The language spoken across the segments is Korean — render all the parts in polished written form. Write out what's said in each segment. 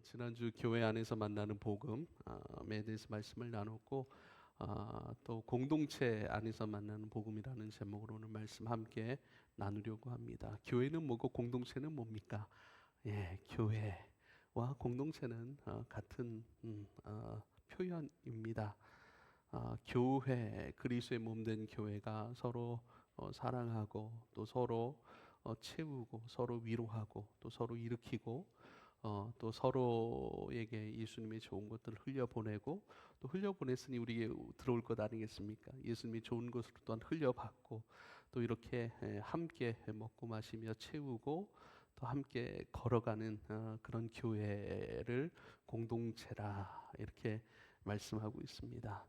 지난주 교회 안에서 만나는 복음에 대해서 말씀을 나눴고, 또 공동체 안에서 만나는 복음이라는 제목으로 오늘 말씀 함께 나누려고 합니다. 교회는 뭐고 공동체는 뭡니까? 교회와 공동체는 같은 표현입니다. 교회, 그리스도의 몸된 교회가 서로 사랑하고 또 서로 채우고 서로 위로하고 또 서로 일으키고 또 서로에게 예수님의 좋은 것들을 흘려보내고 또 흘려보냈으니 우리에게 들어올 것 아니겠습니까? 예수님이 좋은 것으로 또한 흘려받고 또 이렇게 함께 먹고 마시며 채우고 또 함께 걸어가는 그런 교회를 공동체라 이렇게 말씀하고 있습니다.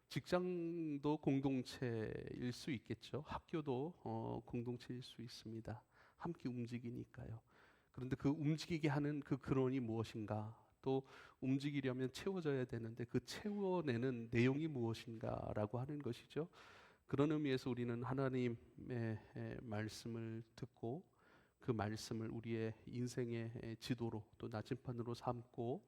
직장도 공동체일 수 있겠죠. 학교도 공동체일 수 있습니다. 함께 움직이니까요. 그런데 그 움직이게 하는 그 근원이 무엇인가? 또 움직이려면 채워져야 되는데 그 채워내는 내용이 무엇인가라고 하는 것이죠. 그런 의미에서 우리는 하나님의 말씀을 듣고 그 말씀을 우리의 인생의 지도로 또 나침판으로 삼고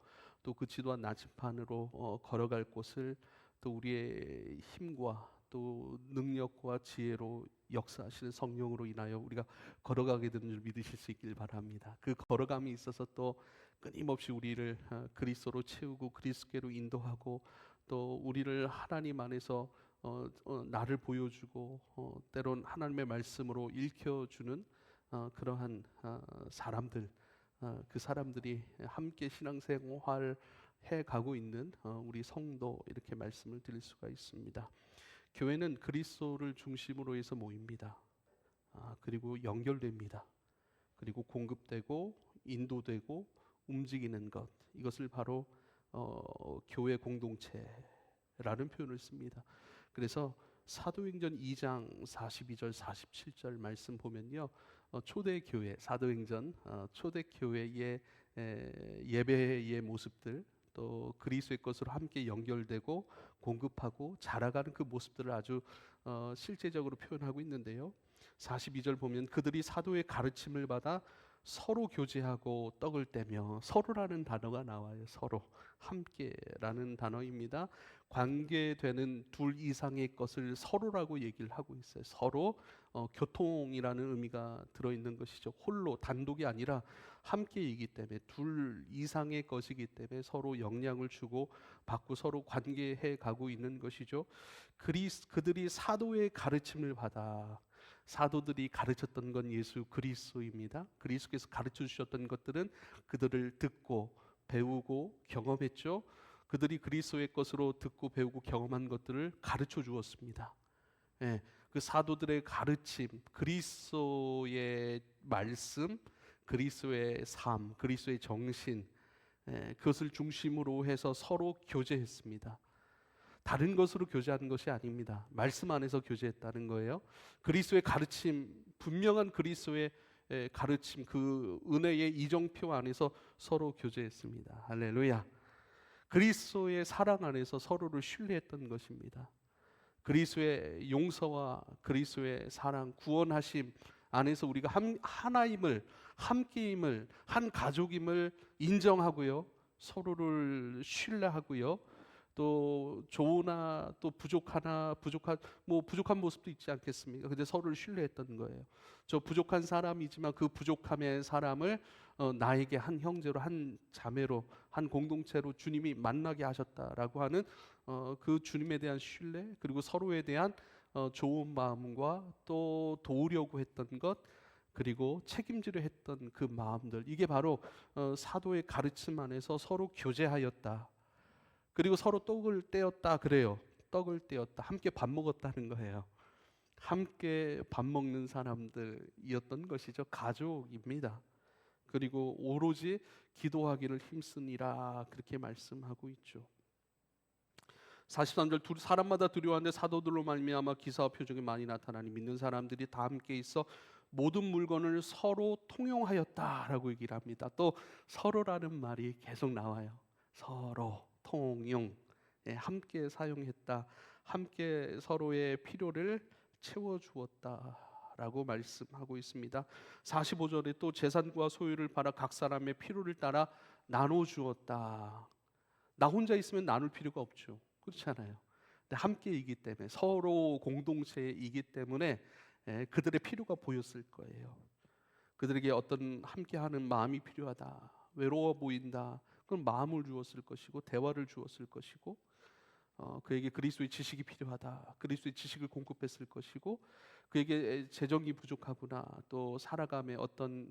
또 그 지도와 나침판으로 걸어갈 곳을 또 우리의 힘과 또 능력과 지혜로 역사하시는 성령으로 인하여 우리가 걸어가게 되는 줄 믿으실 수 있길 바랍니다. 그 걸어감이 있어서 또 끊임없이 우리를 그리스도로 채우고 그리스도로 인도하고 또 우리를 하나님 안에서 나를 보여주고 때론 하나님의 말씀으로 일켜주는 그러한 사람들, 그 사람들이 함께 신앙생활 해가고 있는 우리 성도 이렇게 말씀을 드릴 수가 있습니다. 교회는 그리스도를 중심으로 해서 모입니다. 그리고 연결됩니다. 그리고 공급되고 인도되고 움직이는 것, 이것을 바로 교회 공동체라는 표현을 씁니다. 그래서 사도행전 2장 42절 47절 말씀 보면요, 초대교회, 사도행전 초대교회의 예배의 모습들 또 그리스도의 것으로 함께 연결되고 공급하고 자라가는 그 모습들을 아주 실제적으로 표현하고 있는데요. 42절 보면 그들이 사도의 가르침을 받아 서로 교제하고 떡을 떼며, 서로라는 단어가 나와요. 서로, 함께라는 단어입니다. 관계되는 둘 이상의 것을 서로라고 얘기를 하고 있어요. 서로 교통이라는 의미가 들어있는 것이죠. 홀로 단독이 아니라 함께이기 때문에 둘 이상의 것이기 때문에 서로 영향을 주고 받고 서로 관계해 가고 있는 것이죠. 그들이 사도의 가르침을 받아, 사도들이 가르쳤던 건 예수 그리스도입니다. 그리스도께서 가르쳐 주셨던 것들은 그들을 듣고 배우고 경험했죠. 그들이 그리스도의 것으로 듣고 배우고 경험한 것들을 가르쳐 주었습니다. 그 사도들의 가르침, 그리스도의 말씀, 그리스도의 삶, 그리스도의 정신, 그것을 중심으로 해서 서로 교제했습니다. 다른 것으로 교제하는 것이 아닙니다. 말씀 안에서 교제했다는 거예요. 그리스도의 가르침, 분명한 그리스도의 가르침, 그 은혜의 이정표 안에서 서로 교제했습니다. 할렐루야. 그리스도의 사랑 안에서 서로를 신뢰했던 것입니다. 그리스도의 용서와 그리스도의 사랑, 구원하심 안에서 우리가 하나임을, 함께임을, 한 가족임을 인정하고요, 서로를 신뢰하고요, 또 좋으나 또 부족한 모습도 있지 않겠습니까? 근데 서로를 신뢰했던 거예요. 저 부족한 사람이지만 그 부족함의 사람을 나에게 한 형제로, 한 자매로, 한 공동체로 주님이 만나게 하셨다라고 하는 그 주님에 대한 신뢰, 그리고 서로에 대한 좋은 마음과 또 도우려고 했던 것, 그리고 책임지려 했던 그 마음들, 이게 바로 사도의 가르침 안에서 서로 교제하였다. 그리고 서로 떡을 떼었다 그래요. 떡을 떼었다. 함께 밥 먹었다는 거예요. 함께 밥 먹는 사람들이었던 것이죠. 가족입니다. 그리고 오로지 기도하기를 힘쓰니라 그렇게 말씀하고 있죠. 43절 사람마다 두려워하는데 사도들로 말미암아 기사와 표적이 많이 나타나니 믿는 사람들이 다 함께 있어 모든 물건을 서로 통용하였다라고 얘기를 합니다. 또 서로라는 말이 계속 나와요. 서로 통용, 함께 사용했다, 함께 서로의 필요를 채워주었다라고 말씀하고 있습니다. 45절에 또 재산과 소유를 팔아 각 사람의 필요를 따라 나눠 주었다. 나 혼자 있으면 나눌 필요가 없죠. 그렇지 않아요. 근데 함께이기 때문에, 서로 공동체이기 때문에 그들의 필요가 보였을 거예요. 그들에게 어떤 함께하는 마음이 필요하다, 외로워 보인다, 그런 마음을 주었을 것이고 대화를 주었을 것이고, 그에게 그리스도의 지식이 필요하다, 그리스도의 지식을 공급했을 것이고, 그에게 재정이 부족하구나, 또 살아감에 어떤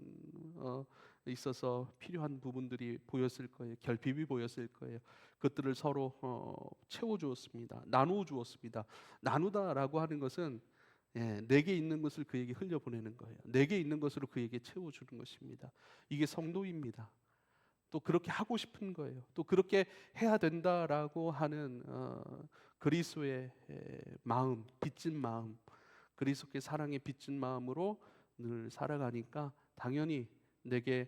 있어서 필요한 부분들이 보였을 거예요. 결핍이 보였을 거예요. 그것들을 서로 채워주었습니다. 나누어 주었습니다. 나누다라고 하는 것은 내게 있는 것을 그에게 흘려보내는 거예요. 내게 있는 것으로 그에게 채워주는 것입니다. 이게 성도입니다. 또 그렇게 하고 싶은 거예요. 또 그렇게 해야 된다라고 하는 그리스도의 마음, 빚진 마음, 그리스도의 사랑에 빚진 마음으로 늘 살아가니까 당연히 내게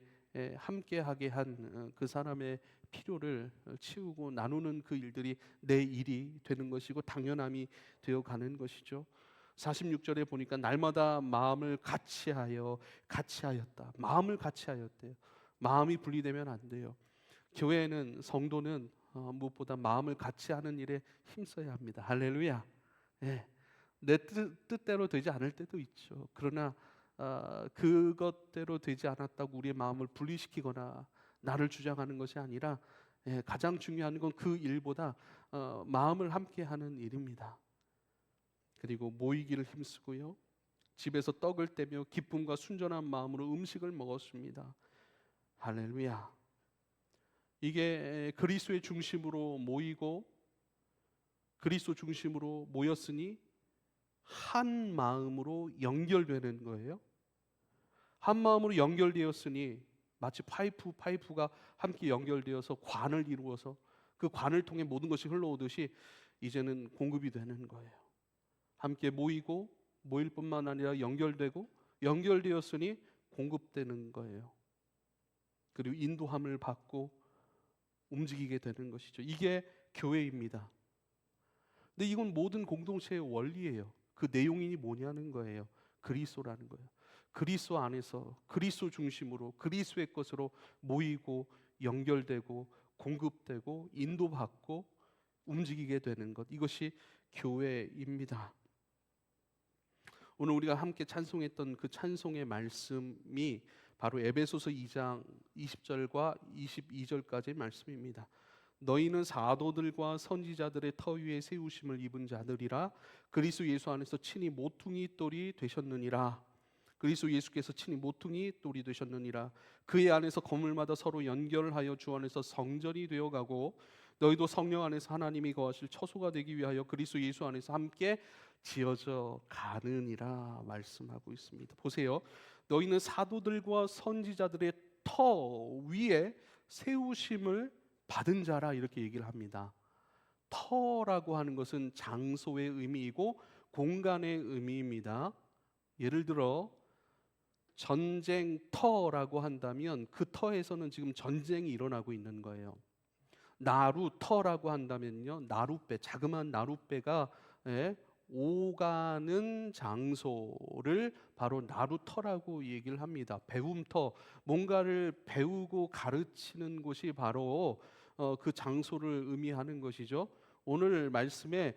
함께하게 한 그 사람의 필요를 채우고 나누는 그 일들이 내 일이 되는 것이고 당연함이 되어 가는 것이죠. 46절에 보니까 날마다 마음을 같이하였다. 마음을 같이하였대요. 마음이 분리되면 안 돼요. 교회는, 성도는 무엇보다 마음을 같이하는 일에 힘써야 합니다. 할렐루야. 예. 내 뜻대로 되지 않을 때도 있죠. 그러나 그것대로 되지 않았다고 우리의 마음을 분리시키거나 나를 주장하는 것이 아니라, 가장 중요한 건 그 일보다 마음을 함께하는 일입니다. 그리고 모이기를 힘쓰고요, 집에서 떡을 떼며 기쁨과 순전한 마음으로 음식을 먹었습니다. 할렐루야. 이게 그리스도의 중심으로 모이고 그리스도 중심으로 모였으니 한 마음으로 연결되는 거예요. 한 마음으로 연결되었으니 마치 파이프가 함께 연결되어서 관을 이루어서 그 관을 통해 모든 것이 흘러오듯이 이제는 공급이 되는 거예요. 함께 모이고 모일 뿐만 아니라 연결되고 연결되었으니 공급되는 거예요. 그리고 인도함을 받고 움직이게 되는 것이죠. 이게 교회입니다. 근데 이건 모든 공동체의 원리예요. 그 내용이 뭐냐는 거예요. 그리스도라는 거예요. 그리스도 안에서 그리스도 중심으로 그리스도의 것으로 모이고 연결되고 공급되고 인도받고 움직이게 되는 것, 이것이 교회입니다. 오늘 우리가 함께 찬송했던 그 찬송의 말씀이 바로 에베소서 2장 20절과 22절까지의 말씀입니다. 너희는 사도들과 선지자들의 터 위에 세우심을 입은 자들이라. 그리스도 예수 안에서 친히 모퉁이 돌이 되셨느니라. 그리스도 예수께서 친히 모퉁이 돌이 되셨느니라. 그의 안에서 건물마다 서로 연결하여 주 안에서 성전이 되어가고 너희도 성령 안에서 하나님이 거하실 처소가 되기 위하여 그리스도 예수 안에서 함께 지어져 가느니라 말씀하고 있습니다. 보세요. 너희는 사도들과 선지자들의 터 위에 세우심을 받은 자라, 이렇게 얘기를 합니다. 터라고 하는 것은 장소의 의미이고 공간의 의미입니다. 예를 들어 전쟁터라고 한다면 그 터에서는 지금 전쟁이 일어나고 있는 거예요. 나루터라고 한다면요, 나룻배, 자그마한 나룻배가 오가는 장소를 바로 나루터라고 얘기를 합니다. 배움터, 뭔가를 배우고 가르치는 곳이 바로 그 장소를 의미하는 것이죠. 오늘 말씀에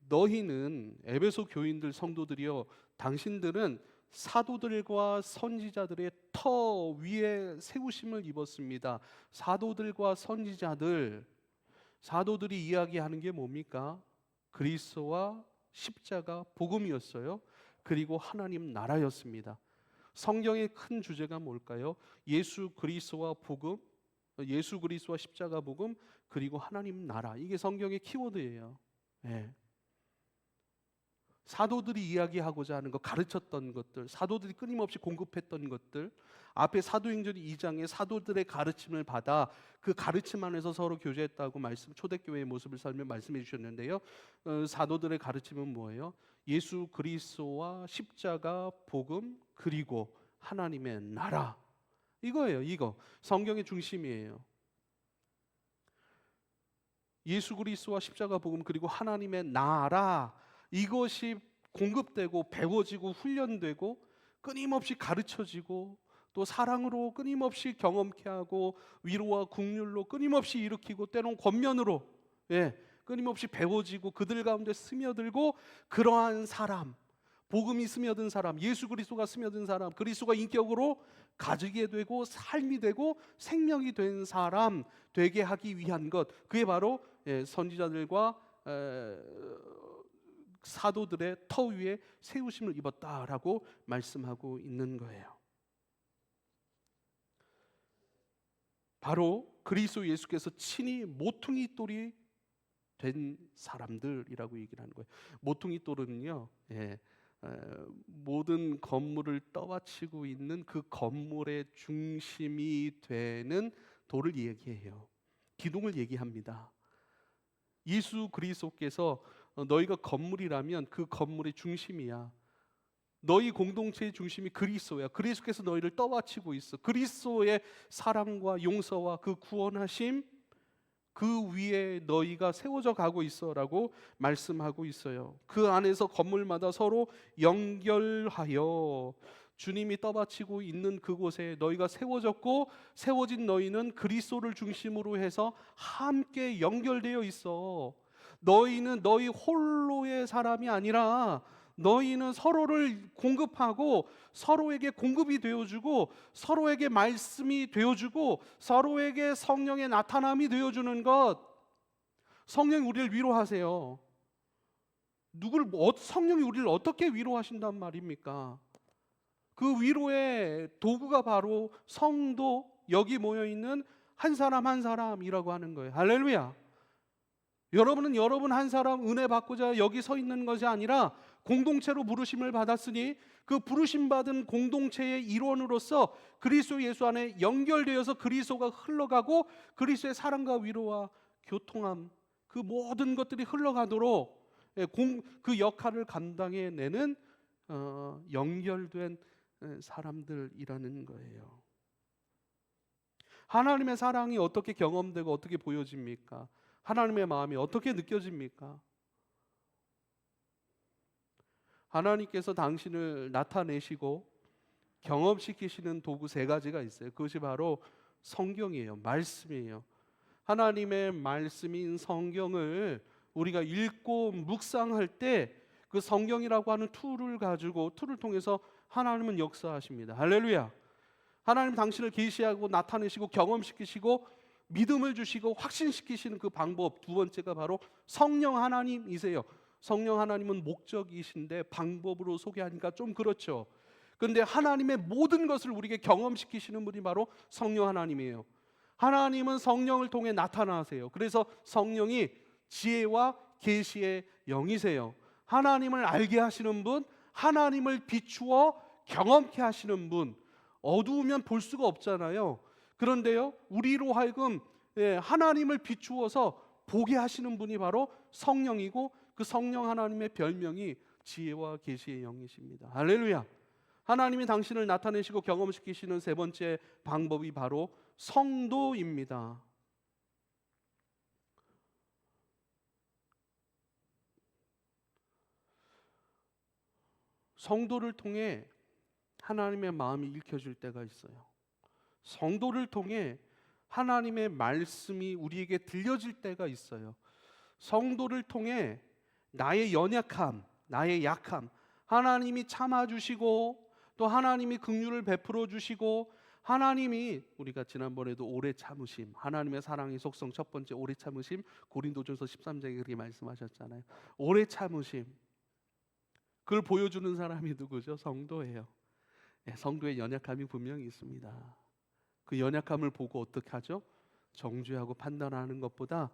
너희는, 에베소 교인들 성도들이여, 당신들은 사도들과 선지자들의 터 위에 세우심을 입었습니다. 사도들과 선지자들, 사도들이 이야기하는 게 뭡니까? 그리스도와 십자가, 복음이었어요. 그리고 하나님 나라였습니다. 성경의 큰 주제가 뭘까요? 예수 그리스도와 복음, 예수 그리스도와 십자가 복음, 그리고 하나님 나라. 이게 성경의 키워드예요. 네. 사도들이 이야기하고자 하는 것, 가르쳤던 것들, 사도들이 끊임없이 공급했던 것들, 앞에 사도행전 2장에 사도들의 가르침을 받아 그 가르침 안에서 서로 교제했다고 초대교회의 모습을 설명 말씀해 주셨는데요. 사도들의 가르침은 뭐예요? 예수 그리스도와 십자가 복음, 그리고 하나님의 나라. 이거예요. 이거 성경의 중심이에요. 예수 그리스도와 십자가 복음, 그리고 하나님의 나라, 이것이 공급되고 배워지고 훈련되고 끊임없이 가르쳐지고 또 사랑으로 끊임없이 경험케 하고 위로와 긍휼로 끊임없이 일으키고 때론 권면으로 끊임없이 배워지고 그들 가운데 스며들고 그러한 사람, 복음이 스며든 사람, 예수 그리스도가 스며든 사람, 그리스도가 인격으로 가지게 되고 삶이 되고 생명이 된 사람 되게 하기 위한 것, 그게 바로 선지자들과 사도들의 터 위에 세우심을 입었다라고 말씀하고 있는 거예요. 바로 그리스도 예수께서 친히 모퉁이 돌이 된 사람들이라고 얘기를 하는 거예요. 모퉁이 돌은요, 모든 건물을 떠받치고 있는 그 건물의 중심이 되는 돌을 얘기해요. 기둥을 얘기합니다. 예수 그리스도께서 너희가 건물이라면 그 건물의 중심이야. 너희 공동체의 중심이 그리스도야. 그리스도께서 너희를 떠받치고 있어. 그리스도의 사랑과 용서와 그 구원하심, 그 위에 너희가 세워져 가고 있어라고 말씀하고 있어요. 그 안에서 건물마다 서로 연결하여 주님이 떠받치고 있는 그곳에 너희가 세워졌고, 세워진 너희는 그리스도를 중심으로 해서 함께 연결되어 있어. 너희는 너희 홀로의 사람이 아니라 너희는 서로를 공급하고 서로에게 공급이 되어주고 서로에게 말씀이 되어주고 서로에게 성령의 나타남이 되어주는 것. 성령이 우리를 위로하세요. 성령이 우리를 어떻게 위로하신단 말입니까? 그 위로의 도구가 바로 성도, 여기 모여있는 한 사람 한 사람이라고 하는 거예요. 할렐루야. 여러분은 여러분 한 사람 은혜 받고자 여기 서 있는 것이 아니라 공동체로 부르심을 받았으니 그 부르심 받은 공동체의 일원으로서 그리스도 예수 안에 연결되어서 그리스도가 흘러가고 그리스도의 사랑과 위로와 교통함, 그 모든 것들이 흘러가도록 그 역할을 감당해내는 연결된 사람들이라는 거예요. 하나님의 사랑이 어떻게 경험되고 어떻게 보여집니까? 하나님의 마음이 어떻게 느껴집니까? 하나님께서 당신을 나타내시고 경험시키시는 도구 세 가지가 있어요. 그것이 바로 성경이에요. 말씀이에요. 하나님의 말씀인 성경을 우리가 읽고 묵상할 때 그 성경이라고 하는 툴을 통해서 하나님은 역사하십니다. 할렐루야. 하나님 당신을 계시하고 나타내시고 경험시키시고 믿음을 주시고 확신시키시는 그 방법, 두 번째가 바로 성령 하나님이세요. 성령 하나님은 목적이신데 방법으로 소개하니까 좀 그렇죠. 그런데 하나님의 모든 것을 우리에게 경험시키시는 분이 바로 성령 하나님이에요. 하나님은 성령을 통해 나타나세요. 그래서 성령이 지혜와 계시의 영이세요. 하나님을 알게 하시는 분, 하나님을 비추어 경험케 하시는 분. 어두우면 볼 수가 없잖아요. 그런데요, 우리로 하여금 하나님을 비추어서 보게 하시는 분이 바로 성령이고, 그 성령 하나님의 별명이 지혜와 계시의 영이십니다. 할렐루야. 하나님이 당신을 나타내시고 경험시키시는 세 번째 방법이 바로 성도입니다. 성도를 통해 하나님의 마음이 읽혀질 때가 있어요. 성도를 통해 하나님의 말씀이 우리에게 들려질 때가 있어요. 성도를 통해 나의 연약함, 나의 약함, 하나님이 참아주시고 또 하나님이 긍휼을 베풀어 주시고, 하나님이 우리가 지난번에도 오래 참으심, 하나님의 사랑의 속성 첫 번째 오래 참으심, 고린도전서 13장에 그렇게 말씀하셨잖아요. 오래 참으심, 그걸 보여주는 사람이 누구죠? 성도예요. 성도의 연약함이 분명히 있습니다. 그 연약함을 보고 어떻게 하죠? 정죄하고 판단하는 것보다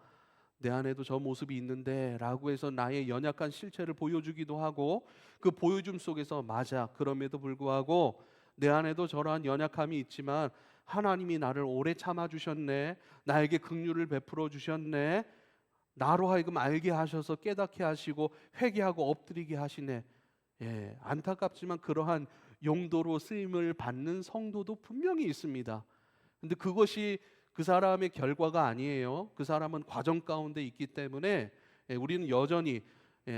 내 안에도 저 모습이 있는데 라고 해서 나의 연약한 실체를 보여주기도 하고, 그 보여줌 속에서 맞아, 그럼에도 불구하고 내 안에도 저러한 연약함이 있지만 하나님이 나를 오래 참아주셨네, 나에게 긍휼을 베풀어 주셨네, 나로 하여금 알게 하셔서 깨닫게 하시고 회개하고 엎드리게 하시네. 안타깝지만 그러한 용도로 쓰임을 받는 성도도 분명히 있습니다. 근데 그것이 그 사람의 결과가 아니에요. 그 사람은 과정 가운데 있기 때문에 우리는 여전히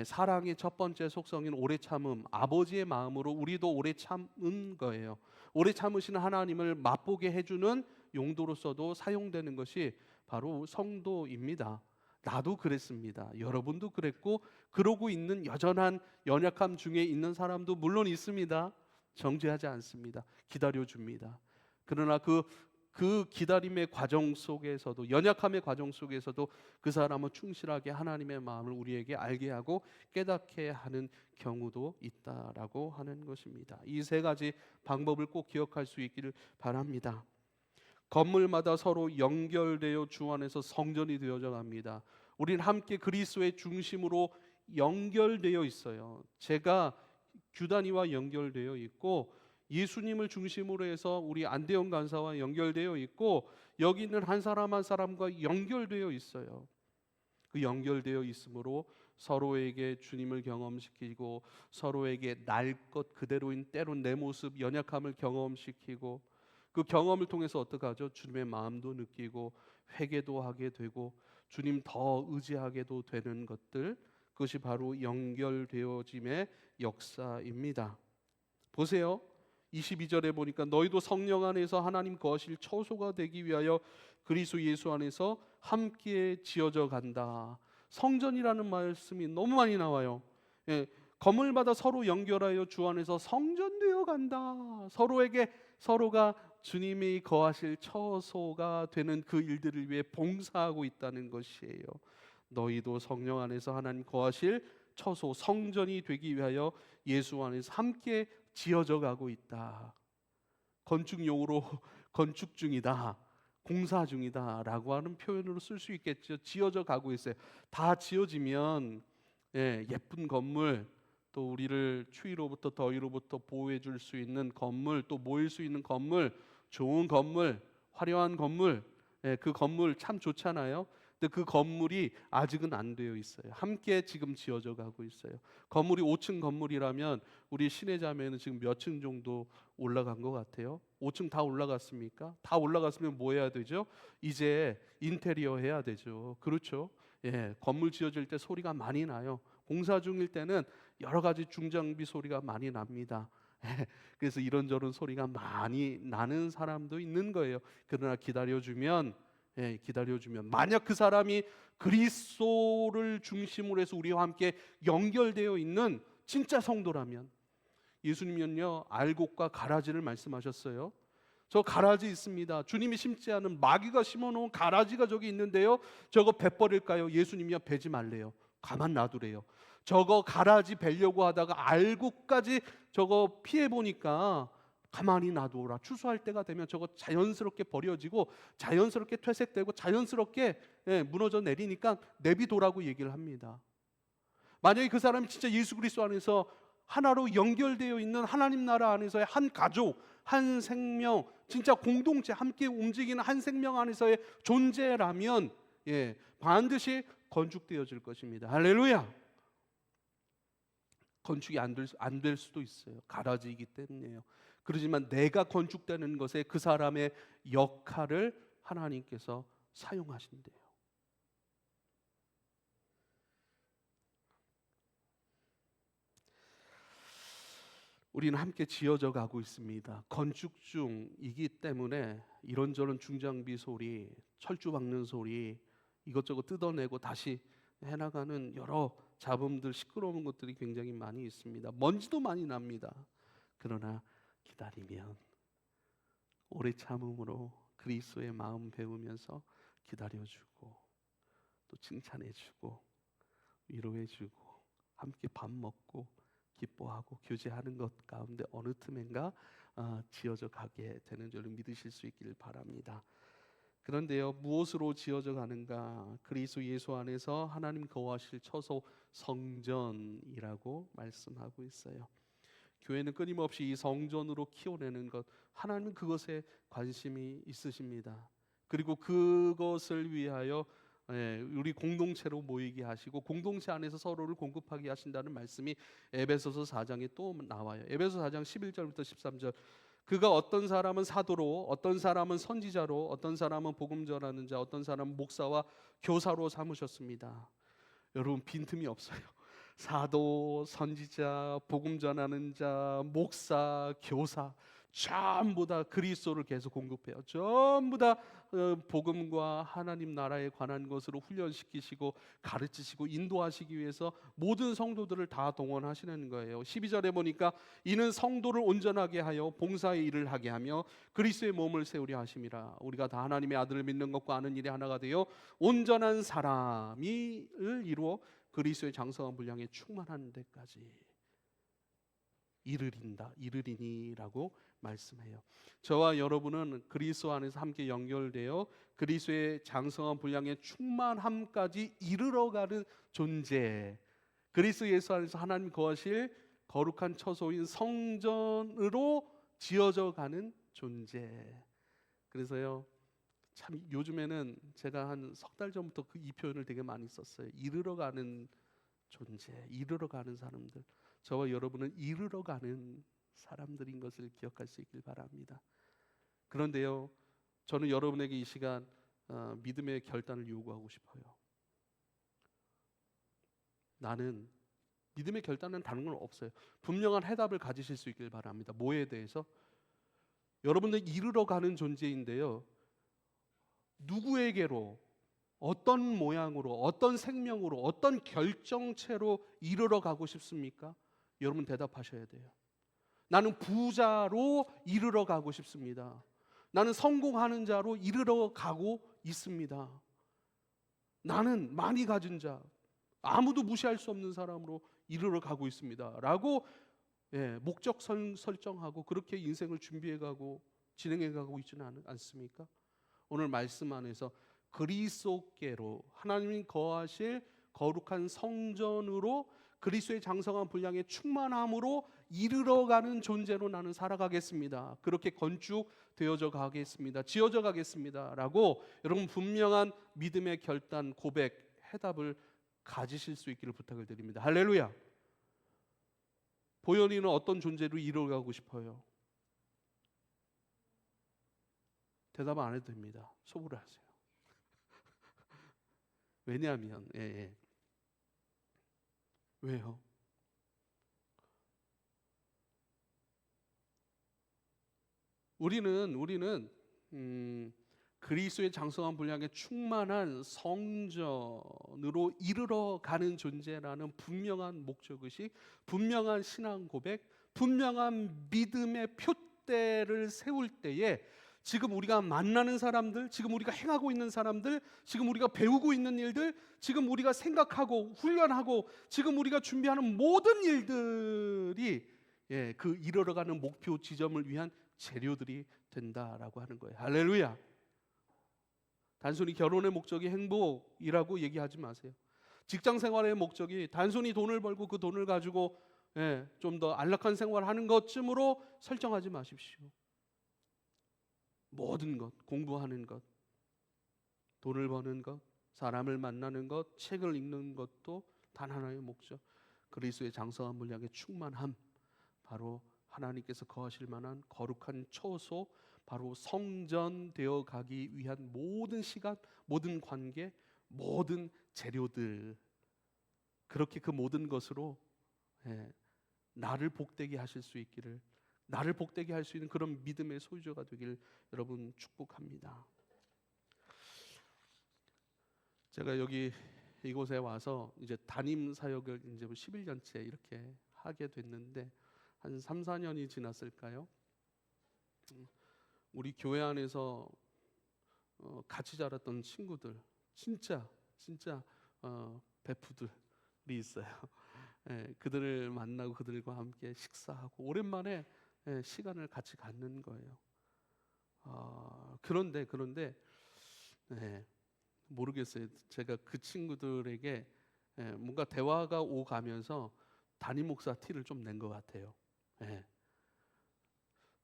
사랑의 첫 번째 속성인 오래 참음, 아버지의 마음으로 우리도 오래 참은 거예요. 오래 참으시는 하나님을 맛보게 해주는 용도로서도 사용되는 것이 바로 성도입니다. 나도 그랬습니다. 여러분도 그랬고, 그러고 있는 여전한 연약함 중에 있는 사람도 물론 있습니다. 정죄하지 않습니다. 기다려줍니다. 그러나 그 기다림의 과정 속에서도, 연약함의 과정 속에서도 그 사람은 충실하게 하나님의 마음을 우리에게 알게 하고 깨닫게 하는 경우도 있다라고 하는 것입니다. 이 세 가지 방법을 꼭 기억할 수 있기를 바랍니다. 건물마다 서로 연결되어 주 안에서 성전이 되어져 갑니다. 우리는 함께 그리스도의 중심으로 연결되어 있어요. 제가 규단이와 연결되어 있고, 예수님을 중심으로 해서 우리 안대영 간사와 연결되어 있고, 여기 있는 한 사람 한 사람과 연결되어 있어요. 그 연결되어 있으므로 서로에게 주님을 경험시키고, 서로에게 날 것 그대로인 때론 내 모습 연약함을 경험시키고, 그 경험을 통해서 어떻게 하죠? 주님의 마음도 느끼고 회개도 하게 되고 주님 더 의지하게도 되는 것들, 그것이 바로 연결되어짐의 역사입니다. 보세요. 22절에 보니까 너희도 성령 안에서 하나님 거하실 처소가 되기 위하여 그리스도 예수 안에서 함께 지어져 간다. 성전이라는 말씀이 너무 많이 나와요. 예, 건물마다 서로 연결하여 주 안에서 성전되어 간다. 서로가 주님이 거하실 처소가 되는 그 일들을 위해 봉사하고 있다는 것이에요. 너희도 성령 안에서 하나님 거하실 처소, 성전이 되기 위하여 예수 안에서 함께 지어져 가고 있다. 건축용으로 건축 중이다, 공사 중이다 라고 하는 표현으로 쓸 수 있겠죠. 지어져 가고 있어요. 다 지어지면 예쁜 건물, 또 우리를 추위로부터 더위로부터 보호해 줄 수 있는 건물, 또 모일 수 있는 건물, 좋은 건물, 화려한 건물, 그 건물 참 좋잖아요. 근데 그 건물이 아직은 안 되어 있어요. 함께 지금 지어져 가고 있어요. 건물이 5층 건물이라면 우리 신혜자매는 지금 몇 층 정도 올라간 것 같아요? 5층 다 올라갔습니까? 다 올라갔으면 뭐 해야 되죠? 이제 인테리어 해야 되죠. 그렇죠? 건물 지어질 때 소리가 많이 나요. 공사 중일 때는 여러 가지 중장비 소리가 많이 납니다. 그래서 이런저런 소리가 많이 나는 사람도 있는 거예요. 그러나 기다려주면 만약 그 사람이 그리스도를 중심으로 해서 우리와 함께 연결되어 있는 진짜 성도라면, 예수님은요 알곡과 가라지를 말씀하셨어요. 저 가라지 있습니다. 주님이 심지 않은 마귀가 심어놓은 가라지가 저기 있는데요, 저거 베버릴까요? 예수님이요 베지 말래요. 가만 놔두래요. 저거 가라지 베려고 하다가 알곡까지 저거 피해 보니까 가만히 놔두라. 추수할 때가 되면 저거 자연스럽게 버려지고 자연스럽게 퇴색되고 자연스럽게 무너져 내리니까 내비두라고 얘기를 합니다. 만약에 그 사람이 진짜 예수 그리스도 안에서 하나로 연결되어 있는 하나님 나라 안에서의 한 가족, 한 생명, 진짜 공동체, 함께 움직이는 한 생명 안에서의 존재라면 반드시 건축되어질 것입니다. 할렐루야. 건축이 안 될 수도 있어요. 가라지이기 때문이에요. 그렇지만 내가 건축되는 것에 그 사람의 역할을 하나님께서 사용하신대요. 우리는 함께 지어져 가고 있습니다. 건축 중이기 때문에 이런저런 중장비 소리, 철조 박는 소리, 이것저것 뜯어내고 다시 해나가는 여러 잡음들, 시끄러운 것들이 굉장히 많이 있습니다. 먼지도 많이 납니다. 그러나 기다리면, 오래 참음으로 그리스도의 마음 배우면서 기다려주고 또 칭찬해주고 위로해주고 함께 밥 먹고 기뻐하고 교제하는 것 가운데 어느 틈엔가 지어져 가게 되는 줄을 믿으실 수 있기를 바랍니다. 그런데요, 무엇으로 지어져 가는가? 그리스도 예수 안에서 하나님 거하실 처소 성전이라고 말씀하고 있어요. 교회는 끊임없이 이 성전으로 키워내는 것, 하나님은 그것에 관심이 있으십니다. 그리고 그것을 위하여 우리 공동체로 모이게 하시고 공동체 안에서 서로를 공급하게 하신다는 말씀이 에베소서 4장에 또 나와요. 에베소 4장 11절부터 13절. 그가 어떤 사람은 사도로, 어떤 사람은 선지자로, 어떤 사람은 복음 전하는 자, 어떤 사람은 목사와 교사로 삼으셨습니다. 여러분 빈틈이 없어요. 사도, 선지자, 복음 전하는 자, 목사, 교사, 전부 다 그리스도를 계속 공급해요. 전부 다 복음과 하나님 나라에 관한 것으로 훈련시키시고 가르치시고 인도하시기 위해서 모든 성도들을 다 동원하시는 거예요. 12절에 보니까 이는 성도를 온전하게 하여 봉사의 일을 하게 하며 그리스도의 몸을 세우려 하심이라. 우리가 다 하나님의 아들을 믿는 것과 아는 일이 하나가 되어 온전한 사람을 이루어 그리스도의 장성한 분량에 충만한 데까지 이르리니라고 말씀해요. 저와 여러분은 그리스도 안에서 함께 연결되어 그리스도의 장성한 분량의 충만함까지 이르러가는 존재, 그리스도 예수 안에서 하나님 거하실 거룩한 처소인 성전으로 지어져 가는 존재. 그래서요, 참 요즘에는 제가 한 석 달 전부터 이 표현을 되게 많이 썼어요. 이르러가는 존재, 이르러가는 사람들. 저와 여러분은 이르러가는 사람들인 것을 기억할 수 있길 바랍니다. 그런데요, 저는 여러분에게 이 시간 믿음의 결단을 요구하고 싶어요. 나는 믿음의 결단은 다른 건 없어요. 분명한 해답을 가지실 수 있길 바랍니다. 뭐에 대해서? 여러분들 이르러가는 존재인데요, 누구에게로, 어떤 모양으로, 어떤 생명으로, 어떤 결정체로 이르러 가고 싶습니까? 여러분 대답하셔야 돼요. 나는 부자로 이르러 가고 싶습니다. 나는 성공하는 자로 이르러 가고 있습니다. 나는 많이 가진 자, 아무도 무시할 수 없는 사람으로 이르러 가고 있습니다. 라고 목적 설정하고 그렇게 인생을 준비해 가고 진행해 가고 있지는 않습니까? 오늘 말씀 안에서 그리스도께로, 하나님이 거하실 거룩한 성전으로 그리스도의 장성한 분량의 충만함으로 이르러가는 존재로 나는 살아가겠습니다. 그렇게 건축되어져 가겠습니다. 지어져 가겠습니다. 라고 여러분 분명한 믿음의 결단, 고백, 해답을 가지실 수 있기를 부탁을 드립니다. 할렐루야. 보현이는 어떤 존재로 이르러가고 싶어요? 대답 안 해도 됩니다. 속으로 하세요. 왜냐하면 왜요? 우리는 그리스도의 장성한 분량에 충만한 성전으로 이르러가는 존재라는 분명한 목적의식, 분명한 신앙 고백, 분명한 믿음의 표대를 세울 때에 지금 우리가 만나는 사람들, 지금 우리가 행하고 있는 사람들, 지금 우리가 배우고 있는 일들, 지금 우리가 생각하고 훈련하고 지금 우리가 준비하는 모든 일들이 그 이르러가는 목표 지점을 위한 재료들이 된다라고 하는 거예요. 할렐루야. 단순히 결혼의 목적이 행복이라고 얘기하지 마세요. 직장 생활의 목적이 단순히 돈을 벌고 그 돈을 가지고 좀 더 안락한 생활을 하는 것쯤으로 설정하지 마십시오. 모든 것, 공부하는 것, 돈을 버는 것, 사람을 만나는 것, 책을 읽는 것도 단 하나의 목적, 그리스도의 장성한 분량의 충만함, 바로 하나님께서 거하실 만한 거룩한 처소, 바로 성전 되어 가기 위한 모든 시간, 모든 관계, 모든 재료들, 그렇게 그 모든 것으로 나를 복되게 하실 수 있기를, 나를 복되게 할 수 있는 그런 믿음의 소유자가 되길 여러분 축복합니다. 제가 여기 이곳에 와서 이제 담임 사역을 이제 11년째 이렇게 하게 됐는데 한 3, 4년이 지났을까요? 우리 교회 안에서 같이 자랐던 친구들, 진짜 베프들이 있어요. 그들을 만나고 그들과 함께 식사하고 오랜만에 시간을 같이 갖는 거예요. 그런데 모르겠어요. 제가 그 친구들에게 뭔가 대화가 오가면서 담임 목사 티를 좀 낸 것 같아요.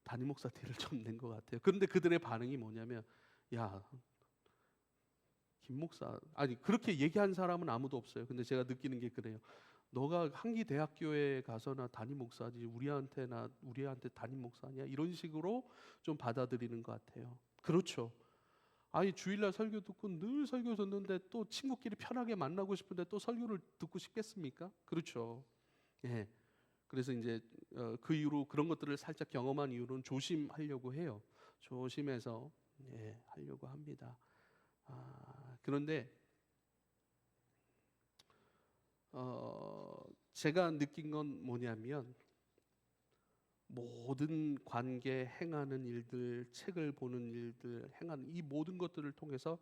담임 목사 티를 좀 낸 것 같아요. 그런데 그들의 반응이 뭐냐면, 야, 김 목사, 아니 그렇게 얘기한 사람은 아무도 없어요. 근데 제가 느끼는 게 그래요. 너가 한기 대학교에 가서나 담임 목사지 우리한테 담임 목사냐 이런 식으로 좀 받아들이는 것 같아요. 그렇죠. 아니 주일날 설교 듣고 늘 설교 듣는데 또 친구끼리 편하게 만나고 싶은데 또 설교를 듣고 싶겠습니까? 그렇죠. 그래서 이제 그 이후로 그런 것들을 살짝 경험한 이후로는 조심하려고 해요. 조심해서 하려고 합니다. 그런데 제가 느낀 건 뭐냐면 모든 관계, 행하는 일들, 책을 보는 일들, 행하는 이 모든 것들을 통해서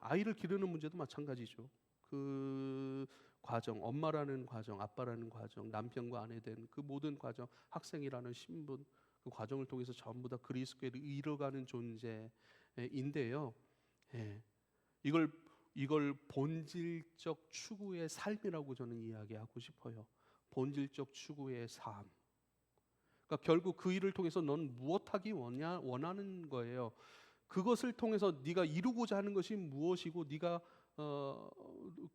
아이를 기르는 문제도 마찬가지죠. 그 과정, 엄마라는 과정, 아빠라는 과정, 남편과 아내 된 그 모든 과정, 학생이라는 신분, 그 과정을 통해서 전부 다 그리스도를 이뤄가는 존재인데요. 이걸 본질적 추구의 삶이라고 저는 이야기하고 싶어요. 본질적 추구의 삶. 그러니까 결국 그 일을 통해서 넌 무엇하기 원하는 거예요. 그것을 통해서 네가 이루고자 하는 것이 무엇이고 네가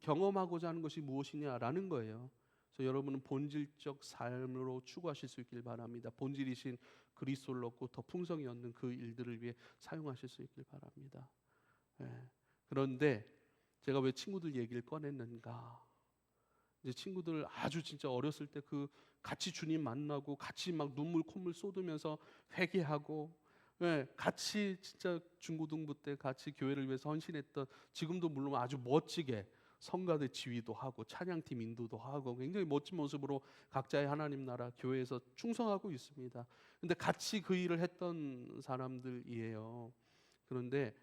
경험하고자 하는 것이 무엇이냐라는 거예요. 그래서 여러분은 본질적 삶으로 추구하실 수 있길 바랍니다. 본질이신 그리스도를 얻고 더 풍성히 얻는 그 일들을 위해 사용하실 수 있길 바랍니다. 그런데 제가 왜 친구들 얘기를 꺼냈는가? 이제 친구들 아주 진짜 어렸을 때 그 같이 주님 만나고 같이 막 눈물 콧물 쏟으면서 회개하고 같이 진짜 중고등부 때 같이 교회를 위해서 헌신했던, 지금도 물론 아주 멋지게 성가대 지휘도 하고 찬양팀 인도도 하고 굉장히 멋진 모습으로 각자의 하나님 나라 교회에서 충성하고 있습니다. 근데 같이 그 일을 했던 사람들이에요. 그런데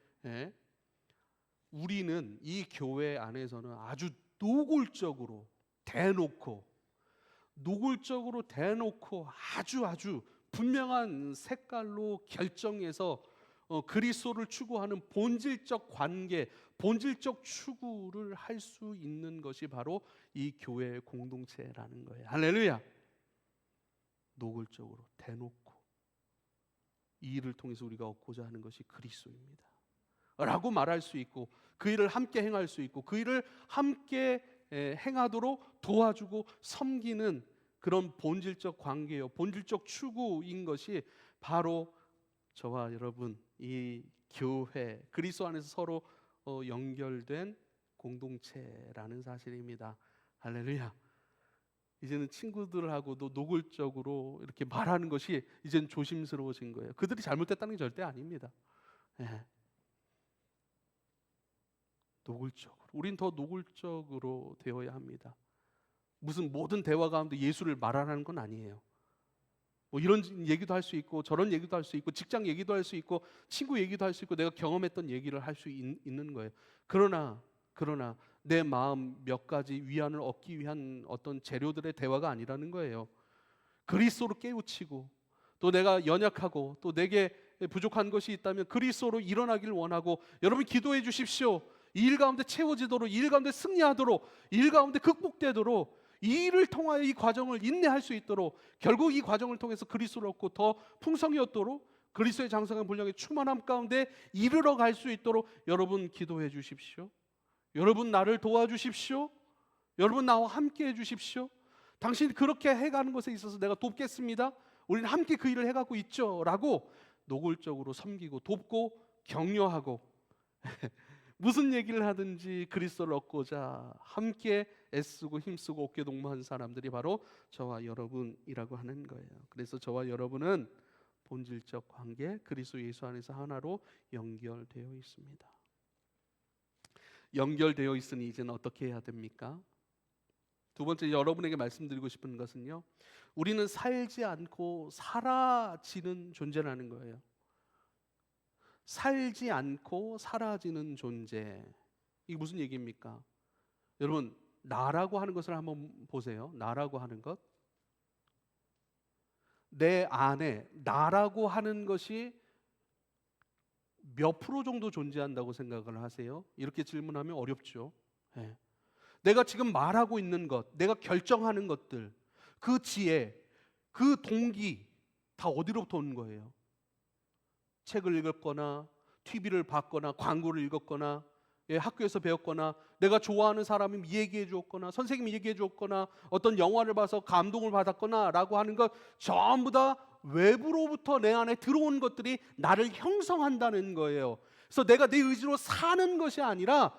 우리는 이 교회 안에서는 아주 노골적으로 대놓고 아주 분명한 색깔로 결정해서 그리스도를 추구하는 본질적 관계, 본질적 추구를 할 수 있는 것이 바로 이 교회의 공동체라는 거예요. 할렐루야. 노골적으로 대놓고 이 일을 통해서 우리가 얻고자 하는 것이 그리스도입니다 라고 말할 수 있고, 그 일을 함께 행할 수 있고, 그 일을 함께 행하도록 도와주고 섬기는 그런 본질적 관계요, 본질적 추구인 것이 바로 저와 여러분 이 교회, 그리스도 안에서 서로 연결된 공동체라는 사실입니다. 할렐루야. 이제는 친구들하고도 노골적으로 이렇게 말하는 것이 이제는 조심스러워진 거예요. 그들이 잘못됐다는 게 절대 아닙니다. 노골적으로, 우린 더 노골적으로 되어야 합니다. 무슨 모든 대화 가운데 예수를 말하라는 건 아니에요. 뭐 이런 얘기도 할 수 있고 저런 얘기도 할 수 있고 직장 얘기도 할 수 있고 친구 얘기도 할 수 있고 내가 경험했던 얘기를 할 수 있는 거예요. 그러나 내 마음 몇 가지 위안을 얻기 위한 어떤 재료들의 대화가 아니라는 거예요. 그리스도로 깨우치고, 또 내가 연약하고 또 내게 부족한 것이 있다면 그리스도로 일어나길 원하고, 여러분 기도해 주십시오. 이 일 가운데 채워지도록, 이 일 가운데 승리하도록, 이 일 가운데 극복되도록, 이 일을 통하여 이 과정을 인내할 수 있도록, 결국 이 과정을 통해서 그리스도를 얻고 더 풍성히 얻도록, 그리스도의 장성한 분량의 충만함 가운데 이르러 갈 수 있도록 여러분 기도해 주십시오. 여러분 나를 도와주십시오. 여러분 나와 함께 해주십시오. 당신 그렇게 해가는 것에 있어서 내가 돕겠습니다. 우리는 함께 그 일을 해가고 있죠 라고 노골적으로 섬기고 돕고 격려하고 무슨 얘기를 하든지 그리스도를 얻고자 함께 애쓰고 힘쓰고 어깨동무한 사람들이 바로 저와 여러분이라고 하는 거예요. 그래서 저와 여러분은 본질적 관계, 그리스도 예수 안에서 하나로 연결되어 있습니다. 연결되어 있으니 이제는 어떻게 해야 됩니까? 두 번째, 여러분에게 말씀드리고 싶은 것은요, 우리는 살지 않고 사라지는 존재라는 거예요. 살지 않고 사라지는 존재. 이게 무슨 얘기입니까? 여러분, 나라고 하는 것을 한번 보세요. 나라고 하는 것, 내 안에 나라고 하는 것이 몇 프로 정도 존재한다고 생각을 하세요? 이렇게 질문하면 어렵죠. 내가 지금 말하고 있는 것, 내가 결정하는 것들, 그 지혜, 그 동기 다 어디로부터 온 거예요? 책을 읽었거나 TV를 봤거나 광고를 읽었거나 학교에서 배웠거나 내가 좋아하는 사람이 얘기해 주었거나 선생님이 얘기해 주었거나 어떤 영화를 봐서 감동을 받았거나 라고 하는 것, 전부 다 외부로부터 내 안에 들어온 것들이 나를 형성한다는 거예요. 그래서 내가 내 의지로 사는 것이 아니라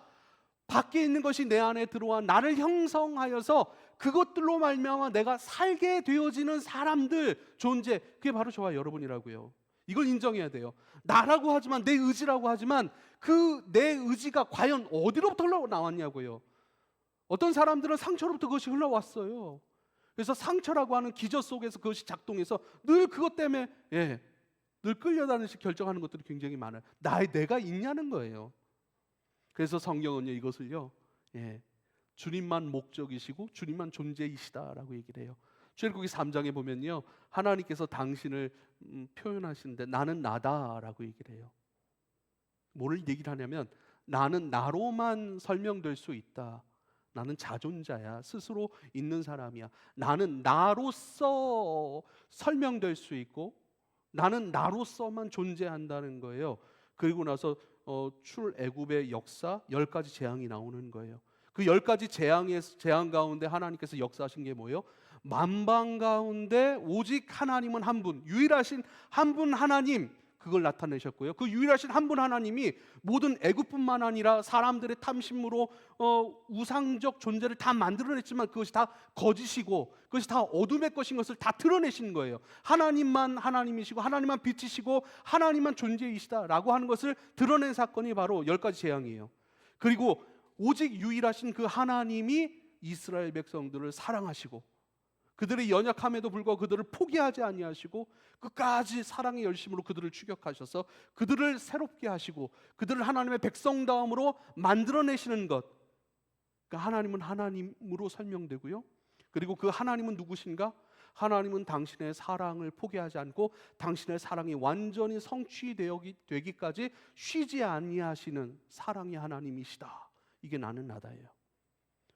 밖에 있는 것이 내 안에 들어와 나를 형성하여서 그것들로 말미암아 내가 살게 되어지는 사람들, 존재, 그게 바로 저와 여러분이라고요. 이걸 인정해야 돼요. 나라고 하지만, 내 의지라고 하지만 그 내 의지가 과연 어디로부터 흘러나왔냐고요. 어떤 사람들은 상처로부터 그것이 흘러왔어요. 그래서 상처라고 하는 기저 속에서 그것이 작동해서 늘 그것 때문에 늘 끌려다니듯이 결정하는 것들이 굉장히 많아요. 내가 있냐는 거예요. 그래서 성경은요, 이것을요, 주님만 목적이시고 주님만 존재이시다라고 얘기를 해요. 출애굽기 3장에 보면요, 하나님께서 당신을 표현하시는데 나는 나다라고 얘기를 해요. 뭐를 얘기를 하냐면, 나는 나로만 설명될 수 있다. 나는 자존자야. 스스로 있는 사람이야. 나는 나로서 설명될 수 있고 나는 나로서만 존재한다는 거예요. 그리고 나서 출애굽의 역사 10가지 재앙이 나오는 거예요. 그 10가지 재앙 가운데 하나님께서 역사하신 게 뭐예요? 만방 가운데 오직 하나님은 한 분, 유일하신 한 분 하나님, 그걸 나타내셨고요. 그 유일하신 한 분 하나님이 모든 애굽뿐만 아니라 사람들의 탐심으로 우상적 존재를 다 만들어냈지만 그것이 다 거짓이고 그것이 다 어둠의 것인 것을 다 드러내신 거예요. 하나님만 하나님이시고 하나님만 빛이시고 하나님만 존재이시다라고 하는 것을 드러낸 사건이 바로 10가지 재앙이에요. 그리고 오직 유일하신 그 하나님이 이스라엘 백성들을 사랑하시고 그들의 연약함에도 불구하고 그들을 포기하지 아니하시고 끝까지 사랑의 열심으로 그들을 추격하셔서 그들을 새롭게 하시고 그들을 하나님의 백성다움으로 만들어내시는 것, 그러니까 하나님은 하나님으로 설명되고요. 그리고 그 하나님은 누구신가? 하나님은 당신의 사랑을 포기하지 않고 당신의 사랑이 완전히 성취되기까지 쉬지 아니하시는 사랑의 하나님이시다. 이게 나는 나다예요.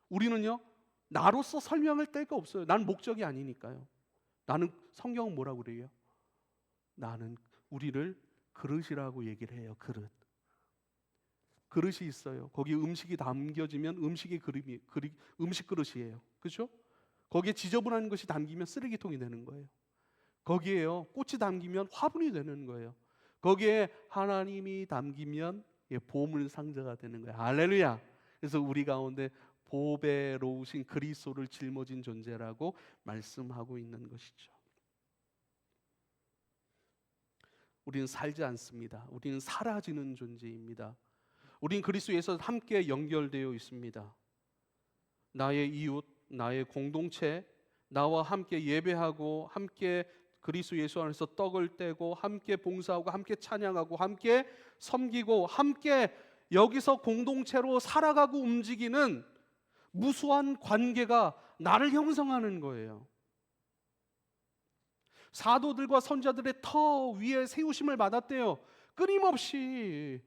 우리는요, 나로서 설명할 데가 없어요. 난 목적이 아니니까요. 나는, 성경은 뭐라고 그래요? 나는 우리를 그릇이라고 얘기를 해요. 그릇이 있어요. 거기에 음식이 담겨지면 음식 그릇이에요. 그렇죠? 거기에 지저분한 것이 담기면 쓰레기통이 되는 거예요. 거기에요, 꽃이 담기면 화분이 되는 거예요. 거기에 하나님이 담기면 보물 상자가 되는 거예요. 할렐루야. 그래서 우리 가운데 보배로우신 그리스도를 짊어진 존재라고 말씀하고 있는 것이죠. 우리는 살지 않습니다. 우리는 사라지는 존재입니다. 우리는 그리스도에서 함께 연결되어 있습니다. 나의 이웃, 나의 공동체, 나와 함께 예배하고 함께 그리스도 예수 안에서 떡을 떼고 함께 봉사하고 함께 찬양하고 함께 섬기고 함께 여기서 공동체로 살아가고 움직이는 무수한 관계가 나를 형성하는 거예요. 사도들과 선자들의 터 위에 세우심을 받았대요. 끊임없이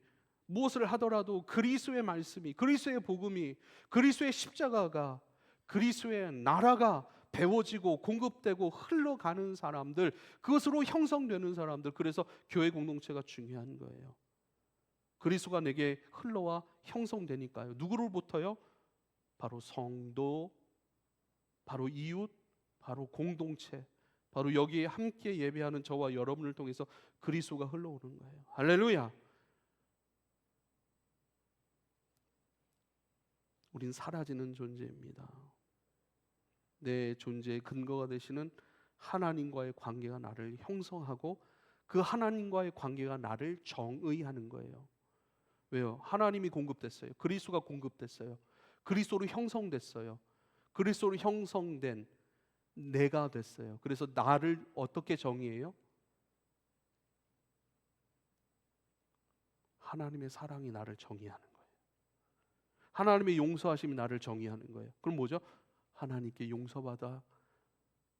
무엇을 하더라도 그리스도의 말씀이, 그리스도의 복음이, 그리스도의 십자가가, 그리스도의 나라가 배워지고 공급되고 흘러가는 사람들, 그것으로 형성되는 사람들. 그래서 교회 공동체가 중요한 거예요. 그리스도가 내게 흘러와 형성되니까요. 누구로부터요? 바로 성도, 바로 이웃, 바로 공동체, 바로 여기에 함께 예배하는 저와 여러분을 통해서 그리스도가 흘러오는 거예요. 할렐루야. 우린 사라지는 존재입니다. 내 존재의 근거가 되시는 하나님과의 관계가 나를 형성하고 그 하나님과의 관계가 나를 정의하는 거예요. 왜요? 하나님이 공급됐어요. 그리스도가 공급됐어요. 그리스도로 형성됐어요. 그리스도로 형성된 내가 됐어요. 그래서 나를 어떻게 정의해요? 하나님의 사랑이 나를 정의하는 거예요. 하나님의 용서하심이 나를 정의하는 거예요. 그럼 뭐죠? 하나님께 용서받아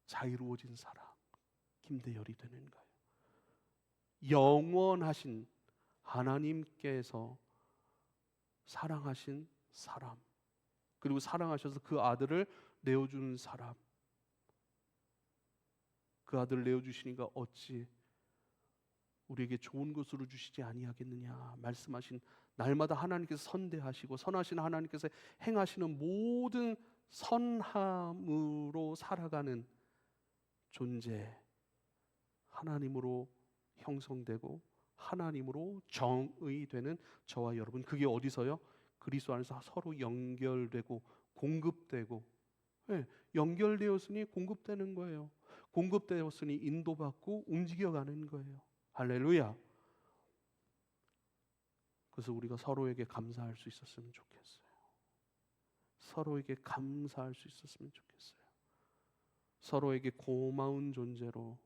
자유로워진 사람, 김대열이 되는 거예요. 영원하신 하나님께서 사랑하신 사람, 그리고 사랑하셔서 그 아들을 내어주는 사람, 그 아들을 내어주시니까 어찌 우리에게 좋은 것으로 주시지 아니하겠느냐 말씀하신, 날마다 하나님께서 선대하시고 선하신 하나님께서 행하시는 모든 선함으로 살아가는 존재, 하나님으로 형성되고 하나님으로 정의되는 저와 여러분, 그게 어디서요? 그리스도 안에서 서로 연결되고 공급되고 예, 연결되었으니 공급되는 거예요. 공급되었으니 인도받고 움직여가는 거예요. 할렐루야. 그래서 우리가 서로에게 감사할 수 있었으면 좋겠어요. 서로에게 감사할 수 있었으면 좋겠어요. 서로에게 고마운 존재로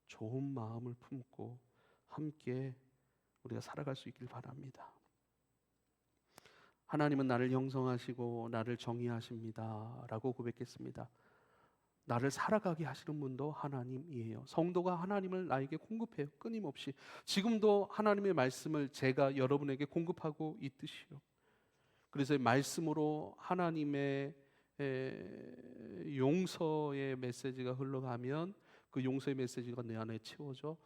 좋은 마음을 품고 함께 우리가 살아갈 수 있길 바랍니다. 하나님은 나를 형성하시고 나를 정의하십니다 라고 고백했습니다. 나를 살아가게 하시는 분도 하나님이에요. 성도가 하나님을 나에게 공급해요. 끊임없이. 지금도 하나님의 말씀을 제가 여러분에게 공급하고 있듯이요. 그래서 말씀으로 하나님의 용서의 메시지가 흘러가면 그 용서의 메시지가 내 안에 채워져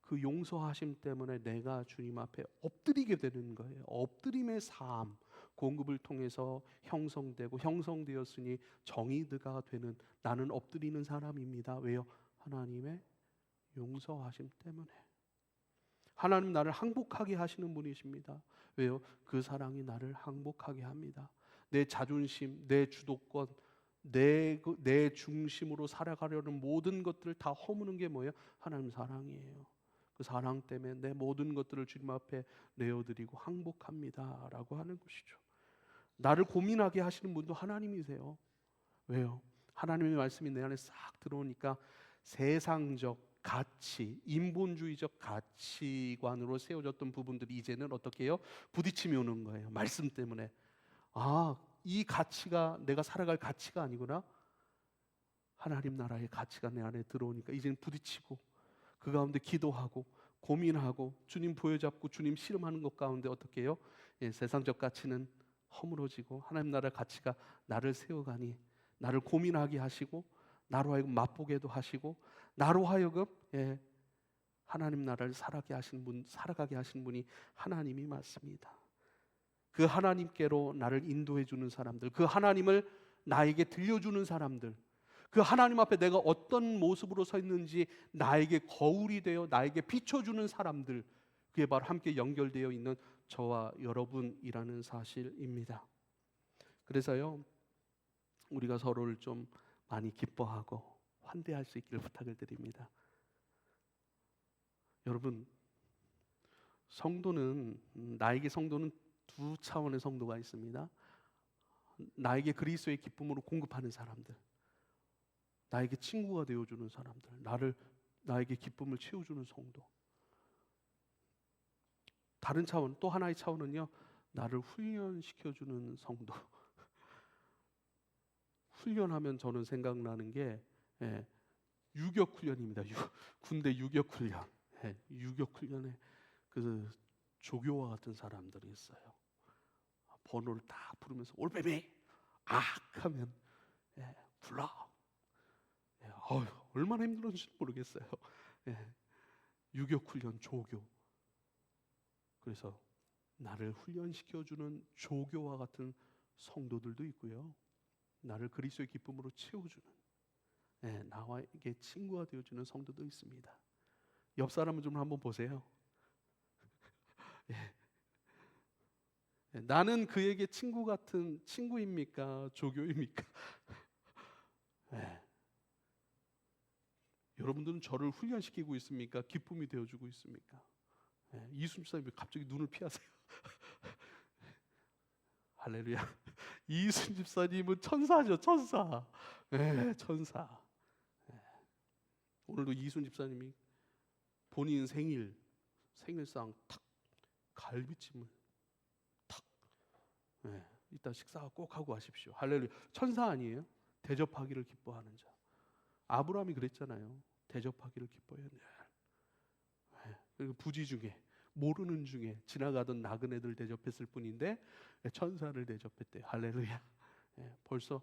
그 용서하심 때문에 내가 주님 앞에 엎드리게 되는 거예요. 엎드림의 삶, 공급을 통해서 형성되고 형성되었으니 정의드가 되는 나는 엎드리는 사람입니다. 왜요? 하나님의 용서하심 때문에. 하나님 나를 항복하게 하시는 분이십니다. 왜요? 그 사랑이 나를 항복하게 합니다. 내 자존심, 내 주도권, 내 중심으로 살아가려는 모든 것들을 다 허무는 게 뭐예요? 하나님 사랑이에요. 그 사랑 때문에 내 모든 것들을 주님 앞에 내어드리고 항복합니다 라고 하는 것이죠. 나를 고민하게 하시는 분도 하나님이세요. 왜요? 하나님의 말씀이 내 안에 싹 들어오니까 세상적 가치, 인본주의적 가치관으로 세워졌던 부분들이 이제는 어떻게 해요? 부딪힘이 오는 거예요. 말씀 때문에. 아, 이 가치가 내가 살아갈 가치가 아니구나. 하나님 나라의 가치가 내 안에 들어오니까 이제는 부딪히고 그 가운데 기도하고 고민하고 주님 보여잡고 주님 씨름하는 것 가운데 어떻게 해요? 예, 세상적 가치는 허물어지고 하나님 나라의 가치가 나를 세워가니 나를 고민하게 하시고 나로 하여금 맛보게도 하시고 나로 하여금 하나님 나라를 살아가게 하시는 분이 하나님이 맞습니다. 그 하나님께로 나를 인도해 주는 사람들, 그 하나님을 나에게 들려주는 사람들, 그 하나님 앞에 내가 어떤 모습으로 서 있는지 나에게 거울이 되어 나에게 비춰주는 사람들, 그게 바로 함께 연결되어 있는 저와 여러분이라는 사실입니다. 그래서요, 우리가 서로를 좀 많이 기뻐하고 환대할 수 있기를 부탁을 드립니다. 여러분, 나에게 성도는 두 차원의 성도가 있습니다. 나에게 그리스도의 기쁨으로 공급하는 사람들, 나에게 친구가 되어주는 사람들, 나에게 기쁨을 채워주는 성도. 다른 차원, 또 하나의 차원은요, 나를 훈련시켜주는 성도. 훈련하면 저는 생각나는 게 유격훈련입니다. 군대 유격훈련. 유격훈련에 그 조교와 같은 사람들이 있어요. 번호를 딱 부르면서 올빼미 악 하면 불러. 얼마나 힘들었는지 모르겠어요. 유격훈련 조교. 그래서 나를 훈련시켜주는 조교와 같은 성도들도 있고요. 나를 그리스도의 기쁨으로 채워주는 나와에게 친구가 되어주는 성도도 있습니다. 옆 사람을 좀 한번 보세요. 나는 그에게 친구 같은 친구입니까? 조교입니까? 여러분들은 저를 훈련시키고 있습니까? 기쁨이 되어주고 있습니까? 이순 집사님이 갑자기 눈을 피하세요. 할렐루야. 이순 집사님은 천사죠, 천사. 천사. 오늘도 이순 집사님이 본인 생일상 탁 갈비찜을 탁. 이따 식사 꼭 하고 가십시오. 할렐루야. 천사 아니에요? 대접하기를 기뻐하는 자. 아브라함이 그랬잖아요. 대접하기를 기뻐해요. 그리고 부지 중에 모르는 중에 지나가던 나그네들 대접했을 뿐인데 천사를 대접했대요. 할렐루야. 벌써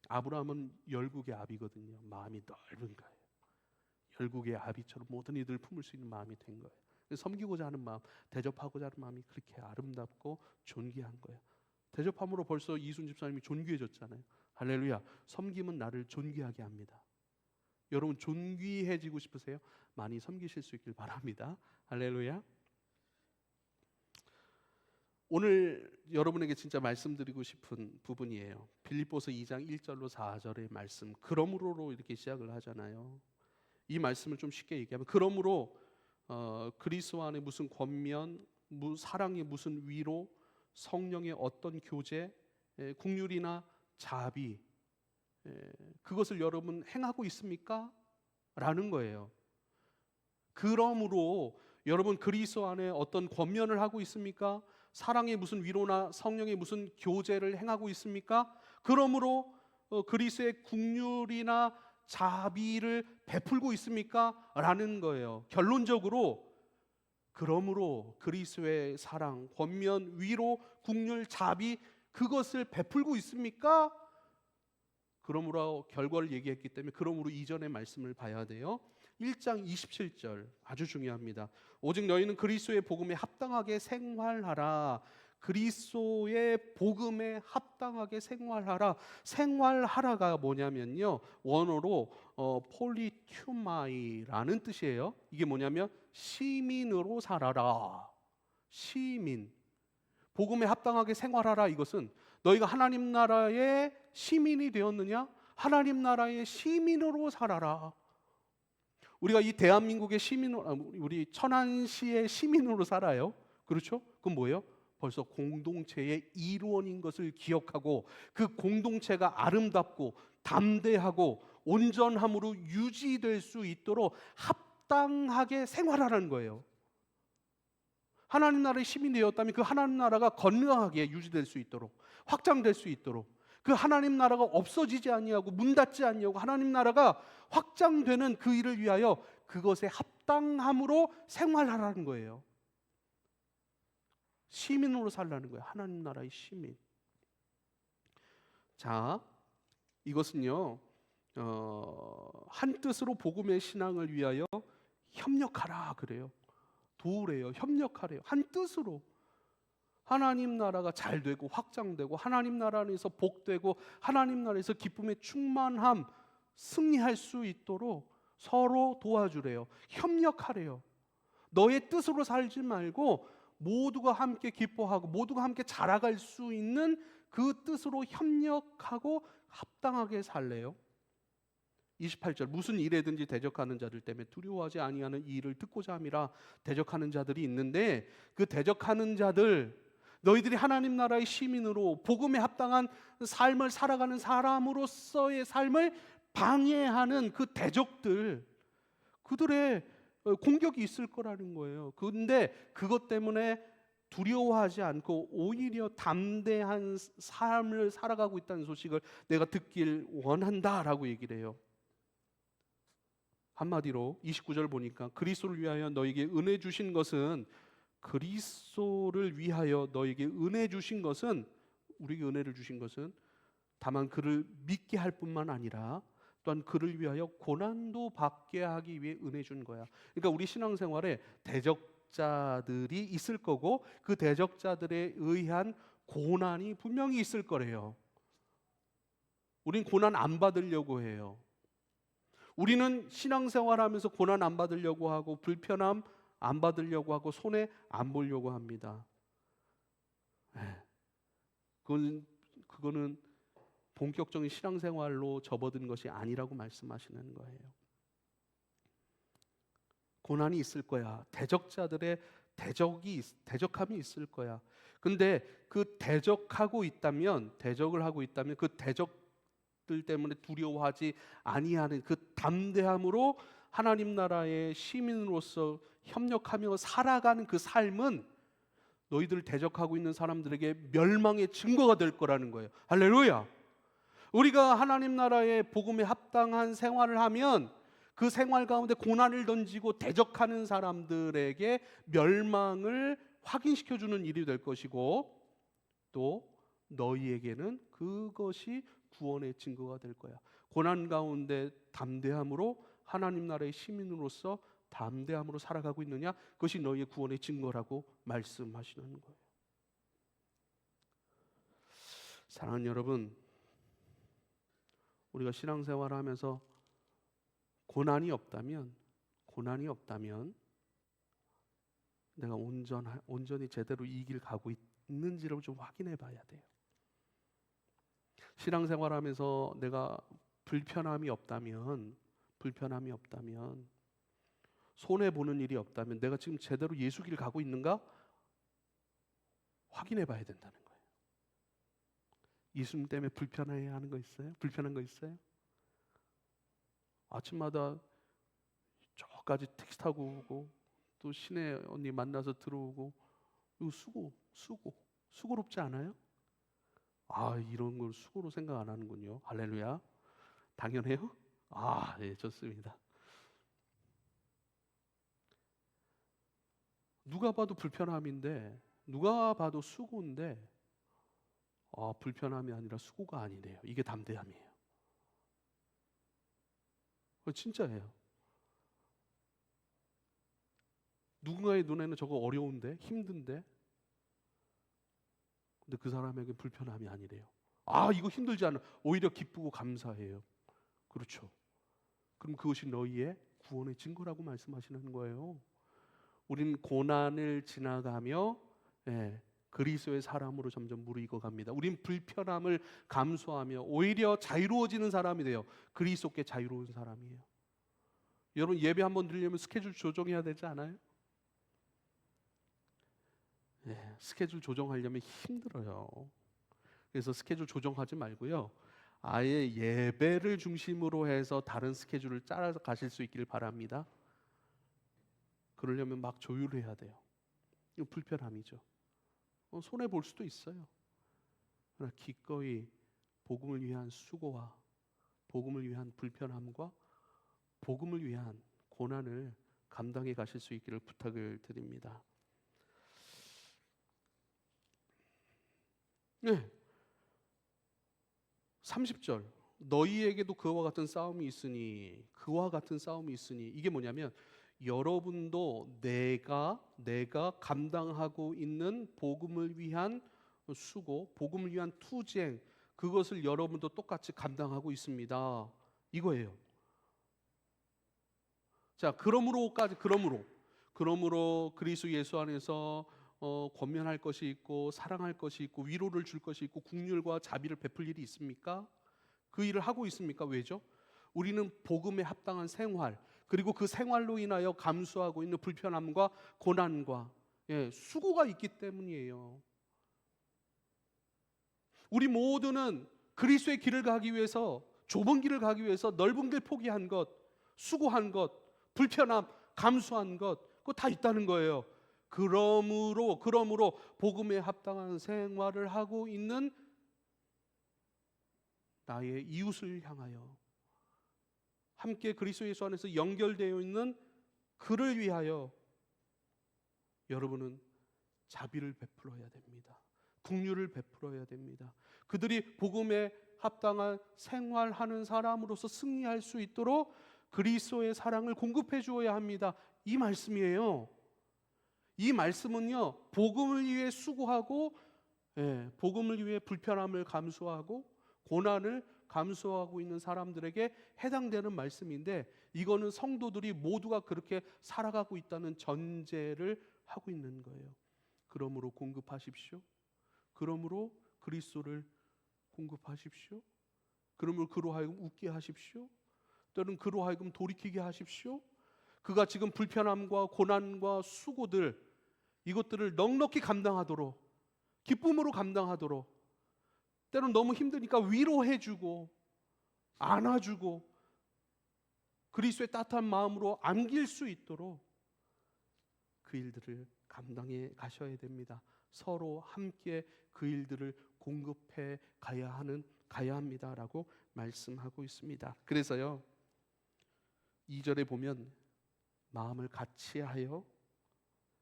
아브라함은 열국의 아비거든요. 마음이 넓은 거예요. 열국의 아비처럼 모든 이들을 품을 수 있는 마음이 된 거예요. 섬기고자 하는 마음, 대접하고자 하는 마음이 그렇게 아름답고 존귀한 거예요. 대접함으로 벌써 이순 집사님이 존귀해졌잖아요. 할렐루야. 섬김은 나를 존귀하게 합니다. 여러분 존귀해지고 싶으세요? 많이 섬기실 수 있길 바랍니다. 할렐루야. 오늘 여러분에게 진짜 말씀드리고 싶은 부분이에요. 빌립보서 2장 1절로 4절의 말씀. 그러므로로 이렇게 시작을 하잖아요. 이 말씀을 좀 쉽게 얘기하면, 그러므로 그리스도 안에 무슨 권면, 사랑의 무슨 위로, 성령의 어떤 교제, 긍휼이나 자비, 그것을 여러분 행하고 있습니까? 라는 거예요. 그러므로 여러분 그리스도 안에 어떤 권면을 하고 있습니까? 사랑의 무슨 위로나 성령의 무슨 교제를 행하고 있습니까? 그러므로 그리스도의 긍휼이나 자비를 베풀고 있습니까? 라는 거예요. 결론적으로 그러므로 그리스도의 사랑, 권면, 위로, 긍휼, 자비 그것을 베풀고 있습니까? 그러므로 결과를 얘기했기 때문에 그러므로 이전의 말씀을 봐야 돼요. 1장 27절 아주 중요합니다. 오직 너희는 그리스도의 복음에 합당하게 생활하라. 그리스도의 복음에 합당하게 생활하라. 생활하라가 뭐냐면요, 원어로 폴리튜마이라는 뜻이에요. 이게 뭐냐면 시민으로 살아라. 시민. 복음에 합당하게 생활하라. 이것은 너희가 하나님 나라의 시민이 되었느냐? 하나님 나라의 시민으로 살아라. 우리가 이 대한민국의 우리 천안시의 시민으로 살아요. 그렇죠? 그건 뭐예요? 벌써 공동체의 일원인 것을 기억하고 그 공동체가 아름답고 담대하고 온전함으로 유지될 수 있도록 합당하게 생활하라는 거예요. 하나님 나라의 시민이 되었다면 그 하나님 나라가 건강하게 유지될 수 있도록, 확장될 수 있도록, 그 하나님 나라가 없어지지 아니하고 문 닫지 아니하고 하나님 나라가 확장되는 그 일을 위하여 그것에 합당함으로 생활하라는 거예요. 시민으로 살라는 거예요. 하나님 나라의 시민. 자, 이것은요 한 뜻으로 복음의 신앙을 위하여 협력하라 그래요. 도우래요. 협력하래요. 한 뜻으로 하나님 나라가 잘 되고 확장되고 하나님 나라 안에서 복되고 하나님 나라에서 기쁨의 충만함 승리할 수 있도록 서로 도와주래요. 협력하래요. 너의 뜻으로 살지 말고 모두가 함께 기뻐하고 모두가 함께 자라갈 수 있는 그 뜻으로 협력하고 합당하게 살래요. 28절 무슨 일에든지 대적하는 자들 때문에 두려워하지 아니하는 이 일을 듣고자 함이라. 대적하는 자들이 있는데 그 대적하는 자들, 너희들이 하나님 나라의 시민으로 복음에 합당한 삶을 살아가는 사람으로서의 삶을 방해하는 그 대적들, 그들의 공격이 있을 거라는 거예요. 그런데 그것 때문에 두려워하지 않고 오히려 담대한 삶을 살아가고 있다는 소식을 내가 듣길 원한다라고 얘기를 해요. 한마디로 29절 보니까 그리스도를 위하여 너에게 은혜 주신 것은, 그리스도를 위하여 너에게 은혜 주신 것은, 우리에게 은혜를 주신 것은 다만 그를 믿게 할 뿐만 아니라 또한 그를 위하여 고난도 받게 하기 위해 은혜 준 거야. 그러니까 우리 신앙생활에 대적자들이 있을 거고 그 대적자들에 의한 고난이 분명히 있을 거래요. 우린 고난 안 받으려고 해요. 우리는 신앙생활하면서 고난 안 받으려고 하고 불편함 안 받으려고 하고 손해 안 보려고 합니다. 그거는 본격적인 신앙생활로 접어든 것이 아니라고 말씀하시는 거예요. 고난이 있을 거야. 대적자들의 대적함이 있을 거야. 근데 그 대적을 하고 있다면 그 대적들 때문에 두려워하지 아니하는 그 담대함으로 하나님 나라의 시민으로서 협력하며 살아가는 그 삶은 너희들 대적하고 있는 사람들에게 멸망의 증거가 될 거라는 거예요. 할렐루야. 우리가 하나님 나라의 복음에 합당한 생활을 하면 그 생활 가운데 고난을 던지고 대적하는 사람들에게 멸망을 확인시켜주는 일이 될 것이고, 또 너희에게는 그것이 구원의 증거가 될 거야. 고난 가운데 담대함으로 하나님 나라의 시민으로서 담대함으로 살아가고 있느냐? 그것이 너희의 구원의 증거라고 말씀하시는 거예요. 사랑하는 여러분, 우리가 신앙생활을 하면서 고난이 없다면 내가 온전히 제대로 이 길 가고 있는지를 좀 확인해 봐야 돼요. 신앙생활하면서 내가 불편함이 없다면 손해 보는 일이 없다면 내가 지금 제대로 예수 길 가고 있는가 확인해 봐야 된다는 거예요. 예수님 때문에 불편해야 하는 거 있어요? 불편한 거 있어요? 아침마다 저까지 택시 타고 오고 또 시내 언니 만나서 들어오고 이거 수고롭지 않아요? 이런 걸 수고로 생각 안 하는군요. 할렐루야. 당연해요? 예, 좋습니다. 누가 봐도 불편함인데, 누가 봐도 수고인데, 불편함이 아니라 수고가 아니네요. 이게 담대함이에요. 진짜예요. 누군가의 눈에는 저거 어려운데, 힘든데, 근데 그 사람에게 불편함이 아니래요. 이거 힘들지 않아. 오히려 기쁘고 감사해요. 그렇죠. 그럼 그것이 너희의 구원의 증거라고 말씀하시는 거예요. 우린 고난을 지나가며 그리스도의 사람으로 점점 무르익어 갑니다. 우린 불편함을 감수하며 오히려 자유로워지는 사람이 돼요. 그리스도께 자유로운 사람이에요. 여러분 예배 한번 드리려면 스케줄 조정해야 되지 않아요? 스케줄 조정하려면 힘들어요. 그래서 스케줄 조정하지 말고요. 아예 예배를 중심으로 해서 다른 스케줄을 짜서 가실 수 있기를 바랍니다. 그러려면 막 조율해야 돼요. 이거 불편함이죠. 손해 볼 수도 있어요. 그러나 기꺼이 복음을 위한 수고와 복음을 위한 불편함과 복음을 위한 고난을 감당해 가실 수 있기를 부탁을 드립니다. 30절 너희에게도 그와 같은 싸움이 있으니 이게 뭐냐면 여러분도 내가 감당하고 있는 복음을 위한 수고, 복음을 위한 투쟁 그것을 여러분도 똑같이 감당하고 있습니다. 이거예요. 자, 그러므로 그리스도 예수 안에서 권면할 것이 있고 사랑할 것이 있고 위로를 줄 것이 있고 긍휼과 자비를 베풀 일이 있습니까? 그 일을 하고 있습니까? 왜죠? 우리는 복음에 합당한 생활 그리고 그 생활로 인하여 감수하고 있는 불편함과 고난과 수고가 있기 때문이에요. 우리 모두는 그리스도의 길을 가기 위해서 좁은 길을 가기 위해서 넓은 길 포기한 것, 수고한 것, 불편함, 감수한 것 그거 다 있다는 거예요. 그러므로 복음에 합당한 생활을 하고 있는 나의 이웃을 향하여 함께 그리스도 예수 안에서 연결되어 있는 그를 위하여 여러분은 자비를 베풀어야 됩니다. 긍휼을 베풀어야 됩니다. 그들이 복음에 합당한 생활하는 사람으로서 승리할 수 있도록 그리스도의 사랑을 공급해 주어야 합니다. 이 말씀이에요. 이 말씀은요, 복음을 위해 수고하고, 복음을 위해 불편함을 감수하고, 고난을 감수하고 있는 사람들에게 해당되는 말씀인데, 이거는 성도들이 모두가 그렇게 살아가고 있다는 전제를 하고 있는 거예요. 그러므로 공급하십시오. 그러므로 그리스도를 공급하십시오. 그러므로 그로 하여금 웃게 하십시오. 또는 그로 하여금 돌이키게 하십시오. 그가 지금 불편함과 고난과 수고들 이것들을 넉넉히 감당하도록 기쁨으로 감당하도록 때로는 너무 힘드니까 위로해주고 안아주고 그리스도의 따뜻한 마음으로 안길 수 있도록 그 일들을 감당해 가셔야 됩니다. 서로 함께 그 일들을 공급해 가야 합니다라고 말씀하고 있습니다. 그래서요 2절에 보면 마음을 같이하여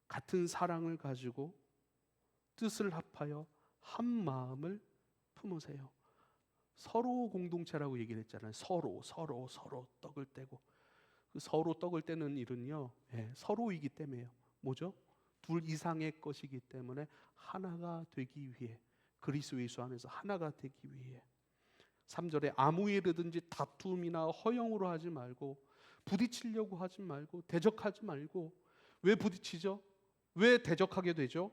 같은 사랑을 가지고 뜻을 합하여 한 마음을 품으세요. 서로 공동체라고 얘기를 했잖아요. 서로 떡을 떼고 그 서로 떡을 떼는 일은요 서로이기 때문에요. 뭐죠? 둘 이상의 것이기 때문에 하나가 되기 위해 그리스도 예수 안에서 하나가 되기 위해 3절에 아무 일이든지 다툼이나 허영으로 하지 말고 부딪히려고 하지 말고 대적하지 말고 왜 부딪히죠? 왜 대적하게 되죠?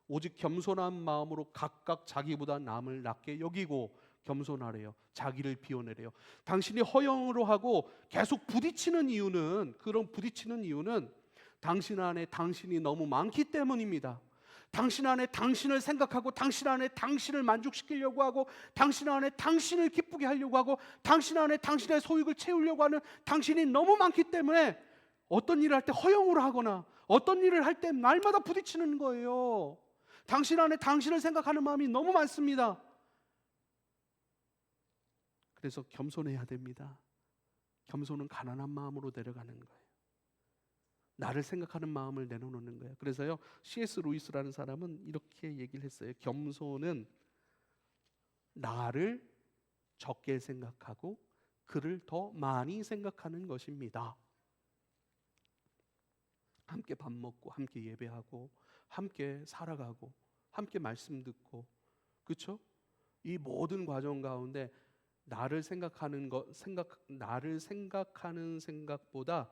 오직 겸손한 마음으로 각각 자기보다 남을 낮게 여기고 겸손하래요. 자기를 비워내래요. 당신이 허영으로 하고 계속 부딪히는 이유는, 그런 부딪히는 이유는 당신 안에 당신이 너무 많기 때문입니다. 당신 안에 당신을 생각하고, 당신 안에 당신을 만족시키려고 하고, 당신 안에 당신을 기쁘게 하려고 하고, 당신 안에 당신의 소욕을 채우려고 하는 당신이 너무 많기 때문에 어떤 일을 할 때 허영으로 하거나 어떤 일을 할 때 날마다 부딪히는 거예요. 당신 안에 당신을 생각하는 마음이 너무 많습니다. 그래서 겸손해야 됩니다. 겸손은 가난한 마음으로 내려가는 거예요. 나를 생각하는 마음을 내려놓는 거예요. 그래서요, C.S. 루이스라는 사람은 이렇게 얘기를 했어요. 겸손은 나를 적게 생각하고 그를 더 많이 생각하는 것입니다. 함께 밥 먹고, 함께 예배하고, 함께 살아가고, 함께 말씀 듣고, 그렇죠? 이 모든 과정 가운데 나를 생각하는 생각보다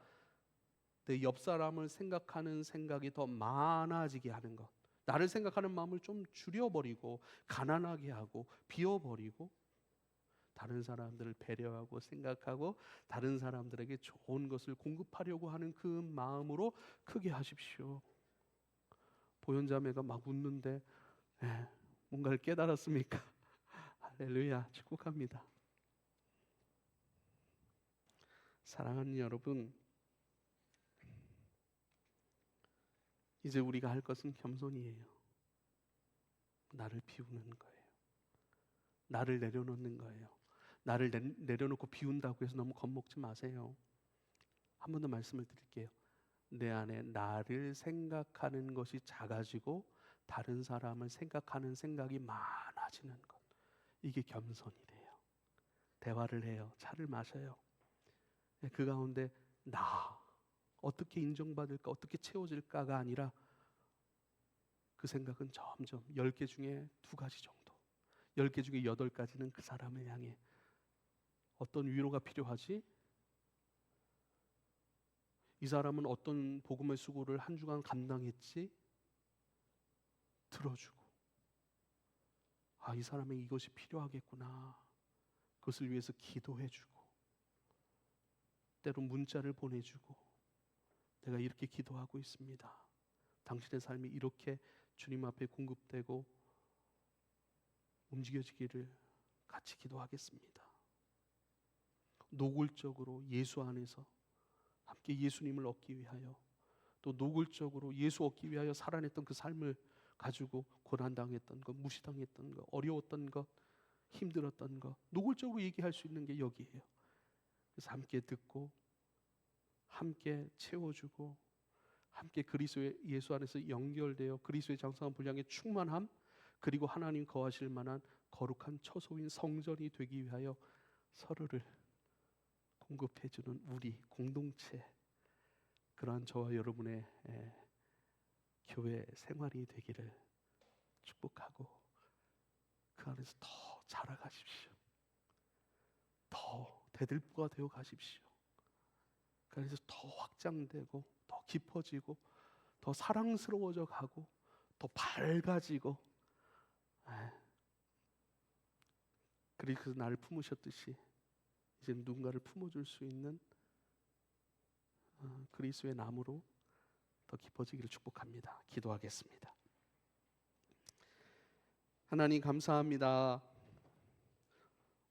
내 옆 사람을 생각하는 생각이 더 많아지게 하는 것. 나를 생각하는 마음을 좀 줄여버리고, 가난하게 하고, 비워버리고, 다른 사람들을 배려하고 생각하고 다른 사람들에게 좋은 것을 공급하려고 하는 그 마음으로 크게 하십시오. 보현자매가 막 웃는데 뭔가를 깨달았습니까? 할렐루야, 축복합니다. 사랑하는 여러분, 이제 우리가 할 것은 겸손이에요. 나를 비우는 거예요. 나를 내려놓는 거예요. 나를 내려놓고 비운다고 해서 너무 겁먹지 마세요. 한 번 더 말씀을 드릴게요. 내 안에 나를 생각하는 것이 작아지고 다른 사람을 생각하는 생각이 많아지는 것, 이게 겸손이래요. 대화를 해요. 차를 마셔요. 그 가운데 나 어떻게 인정받을까, 어떻게 채워질까가 아니라 그 생각은 점점 10개 중에 2가지 정도, 10개 중에 8가지는 그 사람을 향해 어떤 위로가 필요하지? 이 사람은 어떤 복음의 수고를 한 주간 감당했지? 들어주고, 이 사람에게 이것이 필요하겠구나, 그것을 위해서 기도해주고, 때로 문자를 보내주고, 내가 이렇게 기도하고 있습니다. 당신의 삶이 이렇게 주님 앞에 공급되고 움직여지기를 같이 기도하겠습니다. 노골적으로 예수 안에서 함께 예수님을 얻기 위하여, 또 노골적으로 예수 얻기 위하여 살아냈던 그 삶을 가지고 고난당했던 것, 무시당했던 것, 어려웠던 것, 힘들었던 것 노골적으로 얘기할 수 있는 게 여기예요. 그래서 함께 듣고 함께 채워주고 함께 그리스도의 예수 안에서 연결되어 그리스도의 장성한 분량의 충만함, 그리고 하나님 거하실 만한 거룩한 처소인 성전이 되기 위하여 서로를 공급해주는 우리 공동체, 그러한 저와 여러분의 교회 생활이 되기를 축복하고 그 안에서 더 자라가십시오. 더 대들보가 되어 가십시오. 그 안에서 더 확장되고 더 깊어지고 더 사랑스러워져 가고 더 밝아지고, 그리고 나를 품으셨듯이 이제 누군가를 품어줄 수 있는 그리스도의 나무로 더 깊어지기를 축복합니다. 기도하겠습니다. 하나님 감사합니다.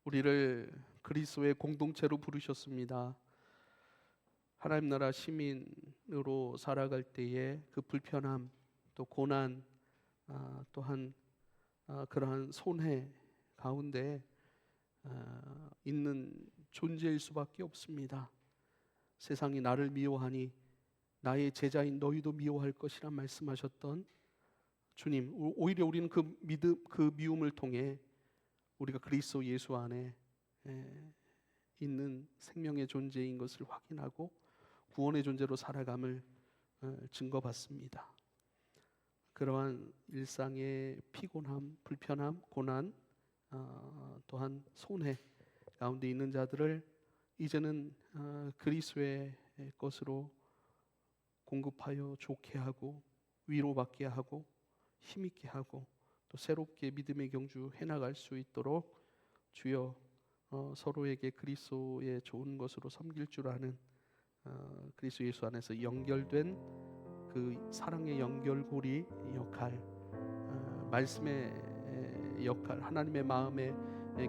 우리를 그리스도의 공동체로 부르셨습니다. 하나님 나라 시민으로 살아갈 때에 그 불편함, 또 고난, 또한 그러한 손해 가운데 있는 존재일 수밖에 없습니다. 세상이 나를 미워하니 나의 제자인 너희도 미워할 것이라 말씀하셨던 주님, 오히려 우리는 그 믿음, 그 미움을 통해 우리가 그리스도 예수 안에 있는 생명의 존재인 것을 확인하고 구원의 존재로 살아감을 증거받습니다. 그러한 일상의 피곤함, 불편함, 고난, 또한 손해 가운데 있는 자들을 이제는 그리스도의 것으로 공급하여 좋게 하고 위로받게 하고 힘있게 하고 또 새롭게 믿음의 경주 해나갈 수 있도록 주여 서로에게 그리스도의 좋은 것으로 섬길 줄 아는 그리스도 예수 안에서 연결된 그 사랑의 연결고리 역할, 말씀의 역할, 하나님의 마음의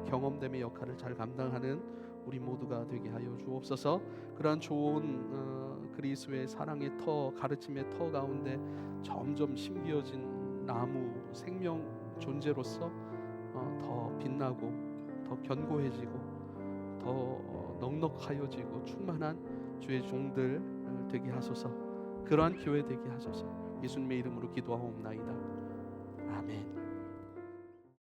경험됨의 역할을 잘 감당하는 우리 모두가 되게 하여 주옵소서. 그러한 좋은 그리스도의 사랑의 터, 가르침의 터 가운데 점점 심기어진 나무 생명 존재로서 더 빛나고 더 견고해지고 더 넉넉하여지고 충만한 주의 종들 되게 하소서. 그러한 교회 되게 하소서. 예수님의 이름으로 기도하옵나이다. 아멘.